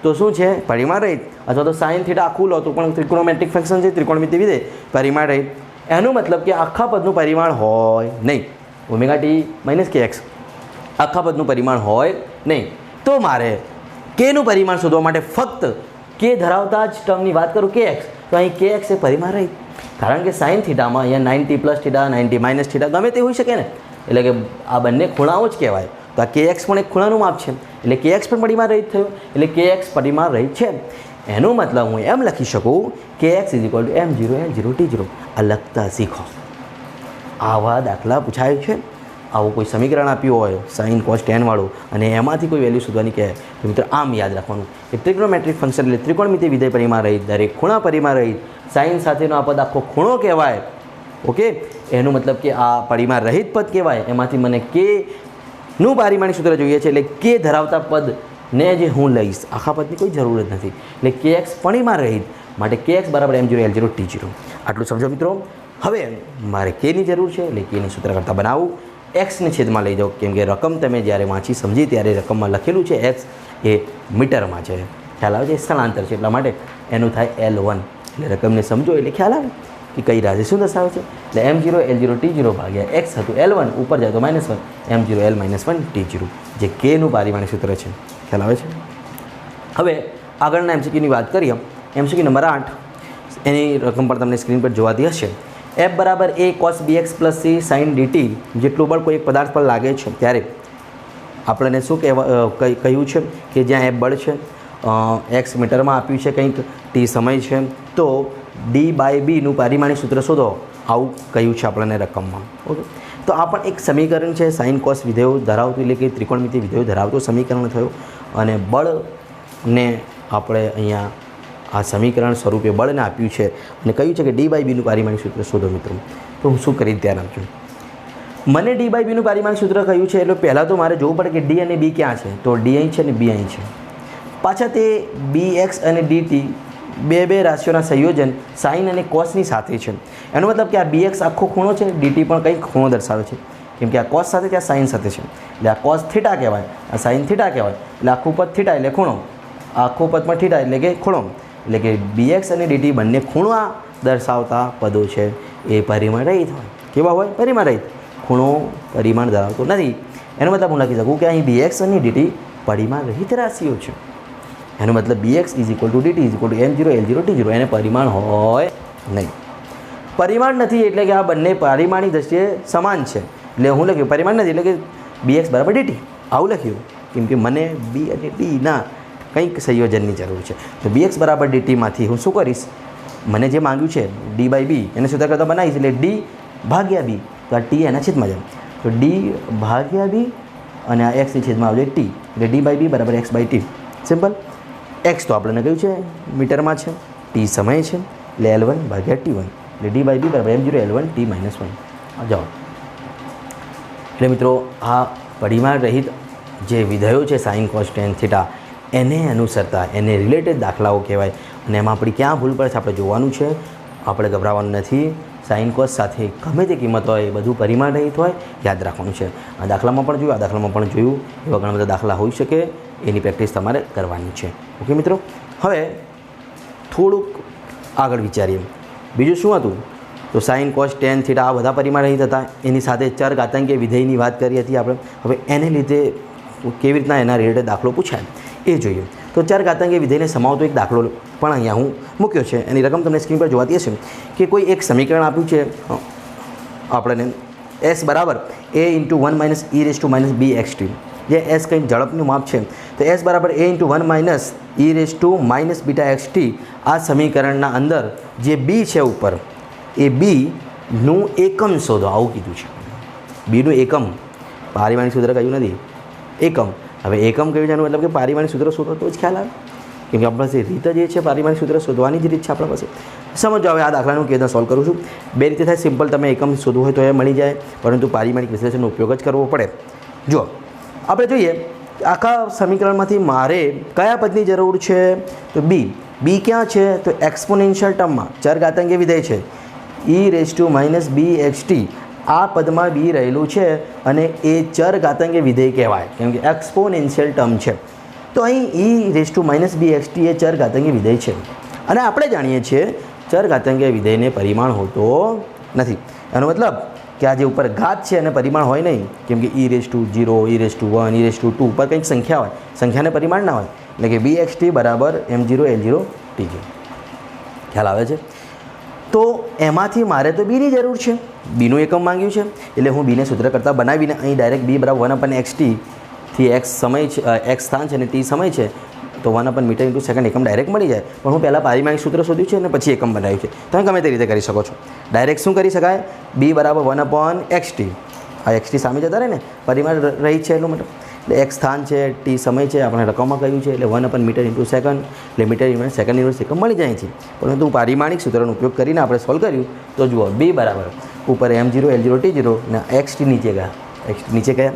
તો શું છે? પરિમાણ રહિત, અથવા તો સાઇન થીટા આખું લો તો પણ ત્રિકોણોમેટ્રિક ફંક્શન છે, ત્રિકોણમિતિ વિધેય પરિમાણ રહિત. એનો મતલબ કે આખા પદનું પરિમાણ હોય નહીં. ઓમેગા ટી માઇનસ કે એક્સ આખા પદનું પરિમાણ હોય નહીં. તો મારે કેનું પરિમાણ શોધવા માટે ફક્ત કે ધરાવતા જ ટર્મની વાત કરું કે એક્સ, તો અહીં કે એક્સ એ પરિમાણ રહિત. કારણ કે સાઇન થીટામાં અહીંયા 90 પ્લસ થીટા 90 માઇનસ થીટા ગમે તે હોઈ શકે ને, એટલે કે આ બંને ખૂણાઓ જ કહેવાય. તો આ કે એક્સ પણ એક ખૂણાનું માપ છે, એટલે કે એક્સ પણ પરિમાણ રહિત થયું, એટલે કે એક્સ પરિમાણ રહિત છે. એનો મતલબ હું એમ લખી શકું કે એક્સ M0 L0 T0. આ લખતા શીખો. આવા દાખલા પૂછાય છે, આવું કોઈ સમીકરણ આપ્યું હોય સાઇન કોસ ટેન વાળું અને એમાંથી કોઈ વેલ્યુ શોધવાની કહે તો મિત્રો આમ યાદ રાખવાનું કે ત્રિકોણમેટ્રિક ફંક્શન એટલે ત્રિકોણમિતિ વિધેય પરિમાણ રહિત, દરેક ખૂણા પરિમાણ રહિત, સાઇન સાથેનો આ પદ આખો ખૂણો કહેવાય. ઓકે, એનો મતલબ કે આ પરિમાણ રહિત પદ કહેવાય. એમાંથી મને કેનું પારિમાણિક સૂત્ર જોઈએ છે, એટલે કે ધરાવતા પદને જે હું લઈશ, આખા પદની કોઈ જરૂર જ નથી. એટલે કે એક્સ પરિમાણ રહિત, માટે કે એક્સ બરાબર M0 L0 T0. આટલું સમજો મિત્રો. હવે મારે કેની જરૂર છે, એટલે કેની સૂત્ર કરતાં બનાવવું. એક્સને છેદમાં લઈ જાઓ, કેમ કે રકમ તમે જ્યારે વાંચી સમજી ત્યારે રકમમાં લખેલું છે એક્સ એ મીટરમાં છે, ખ્યાલ આવે છે, સ્થળાંતર છે, એટલા માટે એનું થાય L1. એટલે રકમને સમજો એટલે ખ્યાલ આવે કે કઈ રાશિ શું દર્શાવે છે. એટલે M0 L0 T0 ભાગ્યા એક્સ હતું L1, ઉપર જાય તો -1 M0 L -1 T0, જે કેનું પારિમાણિક સૂત્ર છે. ખ્યાલ આવે છે. હવે આગળના MCQની વાત કરીએ. MCQ નંબર 8, એની રકમ પણ તમને સ્ક્રીન પર જોવાતી હશે. F બરાબર A cos bx plus C sin dt જેટલું બળ કોઈ પદાર્થ પર લાગે છે ત્યારે આપણને શું કહ્યું છે કે જ્યાં F બળ છે, એક્સ મીટરમાં આપ્યું છે, કંઈક ટી સમય છે, તો D/Bનું પારિમાણિક સૂત્ર શોધો, આવું કહ્યું છે આપણને રકમમાં. ઓકે, તો આ પણ એક સમીકરણ છે, સાઇન કોસ વિધેયો ધરાવતું, એટલે કે ત્રિકોણમિતિ વિધેયો ધરાવતું સમીકરણ થયું. અને બળને આપણે અહીંયા આ સમીકરણ સ્વરૂપે બળને આપ્યું છે અને કહ્યું છે કે D/Bનું પારિમાણિક સૂત્ર શોધો. મિત્રો તો હું શું કરી ધ્યાન આપજો. મને D/Bનું પારિમાણિક સૂત્ર કહ્યું છે એટલે પહેલાં તો મારે જોવું પડે કે D અને B ક્યાં છે. તો D અહીં છે અને B અહીં છે. પાછા તે BX અને DT બે રાશિઓના સંયોજન સાઇન અને કોસની સાથે છે. એનો મતલબ કે આ BX આખો ખૂણો છે, DT પણ કંઈક ખૂણો દર્શાવે છે, કેમ કે આ કોસ સાથે ત્યાં સાઇન સાથે છે, એટલે આ કોસ થીટા કહેવાય, આ સાઇન થીટા કહેવાય. એટલે આખું પદ થીટા એટલે ખૂણો, આખું પદમાં થીટા એટલે કે ખૂણો. એટલે કે BX અને DT બંને ખૂણા દર્શાવતા પદો છે, એ પરિમાણ રહિત હોય. કેવા હોય? પરિમાણ રહિત. ખૂણો પરિમાણ ધરાવતો નથી. એનો મતલબ હું લખી શકું કે અહીં BX અને DT પરિમાણ રહિત રાશિઓ છે. એનો મતલબ BX = DT = M0 L0 T0. એને પરિમાણ હોય નહીં. પરિમાણ નથી એટલે કે આ બંને પારિમાણિક દ્રષ્ટિએ સમાન છે, એટલે હું લખ્યું પરિમાણ નથી એટલે કે BX બરાબર DT આવું લખ્યું, કેમ કે મને B અને Dના કંઈક સંયોજનની જરૂર છે. તો BX બરાબર DTમાંથી હું શું કરીશ, મને જે માંગ્યું છે D/B એને સૂત્ર કરતાં બનાવીશ, એટલે D/B, તો આ T એના છેદમાં જાય, તો D/B અને આ X ની છેદમાં આવશે T, એટલે D/B બરાબર X/T. સિમ્પલ. X તો આપણને કહ્યું છે મીટરમાં છે, T સમય છે, એટલે L1/T1, એટલે D/B બરાબર M0 L1 T -1. જાઓ. એટલે મિત્રો આ પરિમાણ રહિત જે વિધેયો છે સાઇન કોસ ટેન થીટા, એને અનુસરતા એને રિલેટેડ દાખલાઓ કહેવાય. અને એમાં આપણી ક્યાં ભૂલ પડે છે આપણે જોવાનું છે, આપણે ગભરાવાનું નથી. સાઇન કોસ સાથે ગમે તે કિંમત હોય એ બધું પરિમાણ રહિત હોય, યાદ રાખવાનું છે. આ દાખલામાં પણ જોયું, આ દાખલામાં પણ જોયું, એવા ઘણા બધા દાખલા હોઈ શકે, એની પ્રેક્ટિસ તમારે કરવાની છે. ઓકે મિત્રો, હવે થોડુંક આગળ વિચારીએ. બીજું શું હતું? તો સાઇન કોસ ટેન થીટા આ બધા પરિમાણ રહિત હતા. એની સાથે ચર ઘાતાંકીય વિધેયની વાત કરી હતી આપણે. હવે એને લીધે કેવી રીતના એના રિલેટેડ દાખલો પૂછાય એ જોઈએ. તો ચર ઘાતાંકીય વિધેયને સમાવતો એક દાખલો પણ અહીંયા હું મૂક્યો છે. એની રકમ તમને સ્ક્રીન પર જોવાતી હશે કે કોઈ એક સમીકરણ આપ્યું છે આપણને S બરાબર A × 1 - e (bxt), જે S કંઈક ઝડપનું માપ છે. તો S બરાબર A × 1 - e (bxt), આ સમીકરણના અંદર જે B છે ઉપર, એ Bનું એકમ શોધો, આવું કીધું છે. Bનું એકમ, પારિમાણિક સૂત્ર કહ્યું નથી, એકમ. હવે એકમ કહ્યું છે એનો મતલબ કે પારિમાણિક સૂત્ર શોધો તો જ ખ્યાલ આવે, કેમ કે આપણી પાસે રીત જે છે પારિમાણિક સૂત્ર શોધવાની જ રીત છે આપણા પાસે. સમજો. હવે આ દાખલાનું કેવી રીતે સોલ્વ કરું છું. બે રીતે થાય. સિમ્પલ તમે એકમ શોધવું હોય તો એ મળી જાય, પરંતુ પારિમાણિક વિશ્લેષણનો ઉપયોગ જ કરવો પડે. જો આપણે જોઈએ આખા સમીકરણમાંથી મારે કયા પદની જરૂર છે, તો B ક્યાં છે? તો એક્સપોનેન્શિયલ ટર્મમાં ચર ઘાતાંકીય વિધેય છે, e−2−bxt આ પદમાં બી રહેલું છે અને એ ચર ઘાતાંકીય વિધેય કહેવાય, કેમ કે એક્સપોનેન્શિયલ ટર્મ છે. તો અહીં e−2−bxt એ ચર ઘાતાંકીય વિધેય છે અને આપણે જાણીએ છીએ ચર ઘાતાંકીય વિધેયને પરિમાણ હોતો નથી. એનો મતલબ કે આ જે ઉપર ઘાત છે એને પરિમાણ હોય નહીં, કેમ કે e⁻0 e⁻1 e⁻2 ઉપર કંઈક સંખ્યા હોય, સંખ્યાને પરિમાણ ના હોય. એટલે કે bxt બરાબર m0 l0 t0. ખ્યાલ આવે છે? તો એમાંથી મારે તો બીની જરૂર છે, બીનું એકમ માંગ્યું છે એટલે હું બીને સૂત્ર કરતાં બનાવીને અહીં ડાયરેક્ટ b બરાબર 1/xt થી x સમય છે, x સ્થાન છે અને t સમય છે તો 1/મીટર × સેકન્ડ એકમ ડાયરેક્ટ મળી જાય. પણ હું પહેલાં પારિમાણિક સૂત્ર શોધ્યું છે અને પછી એકમ બનાવ્યું છે. તમે ગમે તે રીતે કરી શકો છો. ડાયરેક્ટ શું કરી શકાય? b બરાબર 1/xt. આ xt સામે જતા રહે ને, પરિમાણ રહી છે એટલું મતલબ, એટલે x સ્થાન છે, t સમય છે, આપણે રકમમાં કહ્યું છે એટલે 1/મીટર × સેકન્ડ એટલે મીટર × સેકન્ડ ઇન્વર્સ એકમ મળી જાય છે. પરંતુ પારિમાણિક સૂત્રનો ઉપયોગ કરીને આપણે સોલ્વ કર્યું તો જુઓ b બરાબર ઉપર m0 l0 t0 અને xt નીચે ગયા. xt નીચે ગયા,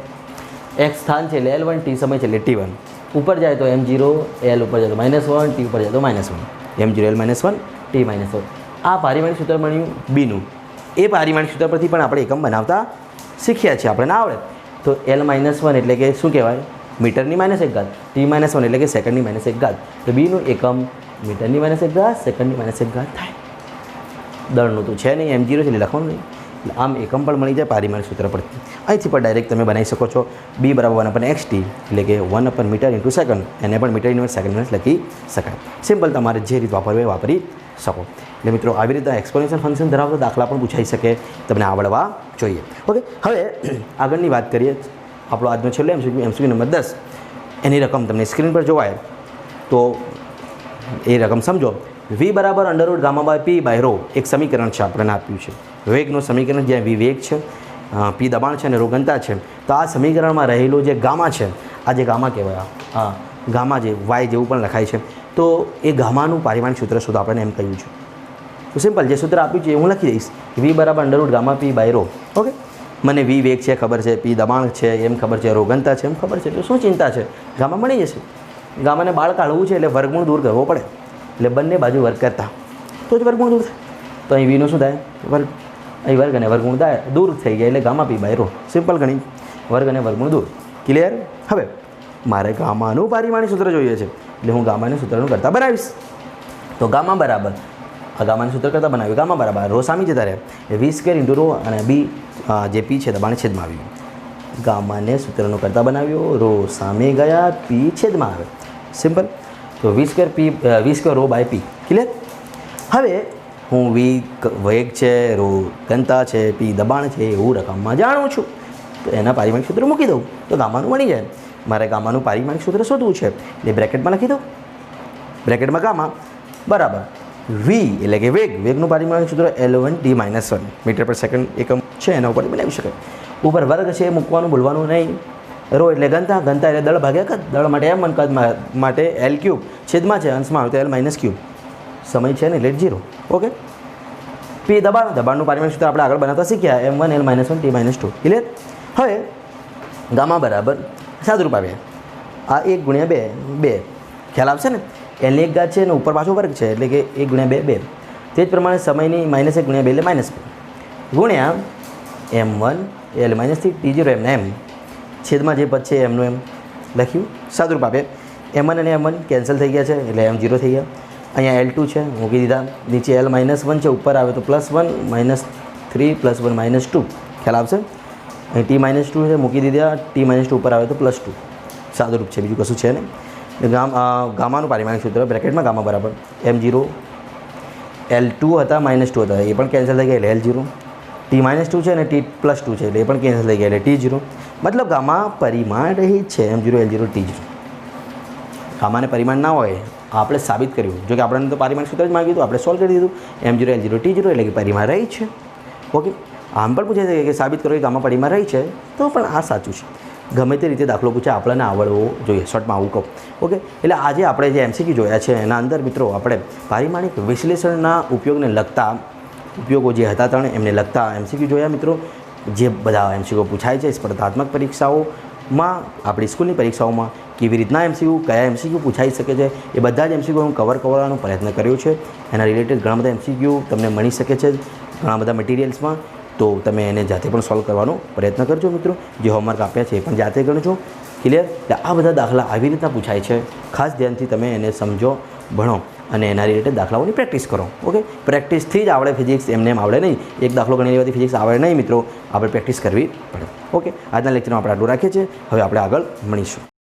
x સ્થાન છે એટલે l1, t સમય છે એટલે t1. ઉપર જાય તો m0 l ઉપર જાય તો -1, t ઉપર જાય તો -1, m0 l -1 t -1. આ પારિમાણિક સૂત્ર બન્યું બીનું. એ પારિમાણિક સૂત્ર પરથી પણ આપણે એકમ બનાવતા શીખ્યા છીએ, આપણે ના આવડે તો l -1 એટલે કે શું કહેવાય? મીટરની -1 ઘાત, t -1 એટલે કે સેકન્ડની -1 ઘાત. તો બીનું એકમ મીટરની -1 ઘાત, સેકન્ડની -1 ઘાત થાય. દળનું તો છે નહીં, m0 છે એટલે લખવાનું નહીં. એટલે આમ એકમ પણ મળી જાય પારિમાણિક સૂત્ર પરથી. અહીંથી પણ ડાયરેક્ટ તમે બનાવી શકો છો b બરાબર 1/xt એટલે કે 1/મીટર × સેકન્ડ, એને પણ મીટર ઇન્વર્સ સેકન્ડ ઇન્વર્સ લખી શકાય. સિમ્પલ, તમારે જે રીત વાપરવી એ વાપરી શકો. એટલે મિત્રો આવી રીતે એક્સપોનેન્શિયલ ફંક્શન ધરાવતા દાખલા પણ પૂછાઈ શકે, તમને આવડવા જોઈએ. ઓકે, હવે આગળની વાત કરીએ. આપણો આજનો છેલ્લો MCQ નંબર 10, એની રકમ તમને સ્ક્રીન પર જોવાય તો એ રકમ સમજો. v બરાબર √γ/p/ρ એક સમીકરણ છે, આપણને આપ્યું છે વેગનું સમીકરણ, જ્યાં v વેગ છે, p દબાણ છે અને ρ ઘનતા છે. તો આ સમીકરણમાં રહેલો જે ગામા છે, આ જે ગામા કહેવાય, હા ગામા જે y જેવું પણ લખાય છે, તો એ ગામાનું પારિમાણિક સૂત્ર શોધો આપણને એમ કહ્યું છે. તો સિમ્પલ, જે સૂત્ર આપ્યું છે એ હું લખી દઈશ. v બરાબર √γ/p/ρ. ઓકે, મને v વેગ છે ખબર છે, p દબાણ છે એમ ખબર છે, ρ ઘનતા છે એમ ખબર છે, તો શું ચિંતા છે? ગામા મળી જશે. ગામાને બાળ કાઢવું છે એટલે વર્ગમૂળ દૂર કરવો પડે, એટલે બંને બાજુ વર્ગ કરતા તો જ વર્ગમૂળ દૂર થાય. તો અહીં vનું શું થાય? વર્ગ. અહીં વર્ગ અને વર્ગમૂળ દૂર થઈ ગયા એટલે γ/p/ρ. સિમ્પલ ગણિત, વર્ગ અને વર્ગમૂળ દૂર. ક્લિયર? હવે મારે ગામાનું પારિમાણિક સૂત્ર જોઈએ છે એટલે હું ગામાને સૂત્રનું કરતાં બનાવીશ. તો ગામા બરાબર, આ ગામાનું સૂત્ર કરતાં બનાવ્યું. ગામા બરાબર ρ સામે જતા રહે, v² × ρ અને b જે p છે દબાણ છેદમાં આવ્યું. ગામાને સૂત્રનું કરતાં બનાવ્યો, ρ સામે ગયા, p છેદમાં આવે. સિમ્પલ. તો v² ρ/p. ક્લિયર? હવે હું v વેગ છે, ρ ઘનતા છે, p દબાણ છે એવું રકમમાં જાણું છું, તો એના પારિમાણિક સૂત્ર મૂકી દઉં તો ગામાનું મળી જાય. મારે ગામાનું પારિમાણિક સૂત્ર શોધવું છે એટલે બ્રેકેટમાં લખી દઉં. બ્રેકેટમાં ગામા બરાબર v એટલે કે વેગનું પારિમાણિક સૂત્ર l1 t -1 મીટર પર સેકન્ડ એકમ છે, એના ઉપર બનાવી શકાય. ઉપર વર્ગ છે મૂકવાનું ભૂલવાનું નહીં. ρ એટલે ઘનતા, ઘનતા એટલે દળ ભાગ્યા કદ, દળ માટે m, કદ માટે l³ છેદમાં છે, અંશમાં આવે તો l -3. સમય છે ને એટલે 0. ઓકે, p દબાણ, દબાણનું પારિમાણિક સૂત્ર આપણે આગળ બનાવતા શીખ્યા, m1 l -1 t -2. ક્લિયર? હવે ગામા બરાબર સાદુરૂપ આવ્યા, આ 1 × 2 2. ખ્યાલ આવશે ને? l ની 1 ઘાત છે અને ઉપર પાછો વર્ગ છે એટલે કે 1 × 2 2. તે જ પ્રમાણે સમયની -1 × 2 એટલે -2 ગુણ્યા m1 l -3 t0 m છેદમાં જે પદ છે એમનું એમ લખ્યું. સાદુરૂપ આપે, m1 અને m1 કેન્સલ થઈ ગયા છે એટલે m0 થઈ ગયા. અહીંયા l2 છે મૂકી દીધા, નીચે l -1 છે, ઉપર આવે તો +1 -3 +1 -2. ખ્યાલ આવશે? અહીં t -2 છે મૂકી દીધા, t -2 ઉપર આવે તો +2. સાદુરૂપ છે, બીજું કશું છે નહીં. ગામાનું પારિમાણિક સૂત્ર બ્રેકેટમાં ગામા બરાબર m0 l2 હતા -2 હતા એ પણ કેન્સલ થઈ ગયા એટલે l0, t -2 છે અને t +2 છે એટલે એ પણ કેન્સલ થઈ ગયા એટલે t0. મતલબ ગામા પરિમાણ રહી છે m0 l0 t0. ગામાને પરિમાણ ના હોય આપણે સાબિત કર્યું, જો કે આપણને તો પારિમાણિક સૂત્ર જ માંગ્યું હતું, આપણે સોલ્વ કરી દીધું. m0 l0 t0 એટલે કે પરિમાણ રહી છે. ઓકે, આમ પણ પૂછાય છે કે સાબિત કરો કે ગામા પરિમાણ રહી છે, તો પણ આ સાચું છે. ગમે તે રીતે દાખલો પૂછે આપણને આવડવો જોઈએ, શોર્ટમાં આવું કહું. ઓકે, એટલે આજે આપણે જે MCQ જોયા છે એના અંદર મિત્રો આપણે પારિમાણિક વિશ્લેષણના ઉપયોગને લગતા ઉપયોગો જે હતા 3 એમને લગતા MCQ જોયા મિત્રો. જે બધા MCQ પૂછાય છે સ્પર્ધાત્મક પરીક્ષાઓમાં, આપણી સ્કૂલની પરીક્ષાઓમાં કેવી રીતના MCQ, કયા MCQ પૂછાઈ શકે છે, એ બધા જ MCQ હું કવર કરવાનો પ્રયત્ન કર્યો છે. એના રિલેટેડ ઘણા બધા MCQ તમને મળી શકે છે ઘણા બધા મટીરિયલ્સમાં, તો તમે એને જાતે પણ સોલ્વ કરવાનો પ્રયત્ન કરજો મિત્રો. જે હોમવર્ક આપ્યા છે એ પણ જાતે ગણજો. ક્લિયર? એટલે આ બધા દાખલા આવી રીતના પૂછાય છે. ખાસ ધ્યાનથી તમે એને સમજો, ભણો અને એના રિલેટેડ દાખલાઓની પ્રેક્ટિસ કરો. ઓકે, પ્રેક્ટિસથી જ આવડે ફિઝિક્સ, એમને એમ આવડે નહીં. એક દાખલો ગણી લેવાથી ફિઝિક્સ આવડે નહીં મિત્રો, આપણે પ્રેક્ટિસ કરવી પડે. ઓકે, આજના લેક્ચરમાં આપણે આટલું રાખીએ છીએ. હવે આપણે આગળ મળીશું.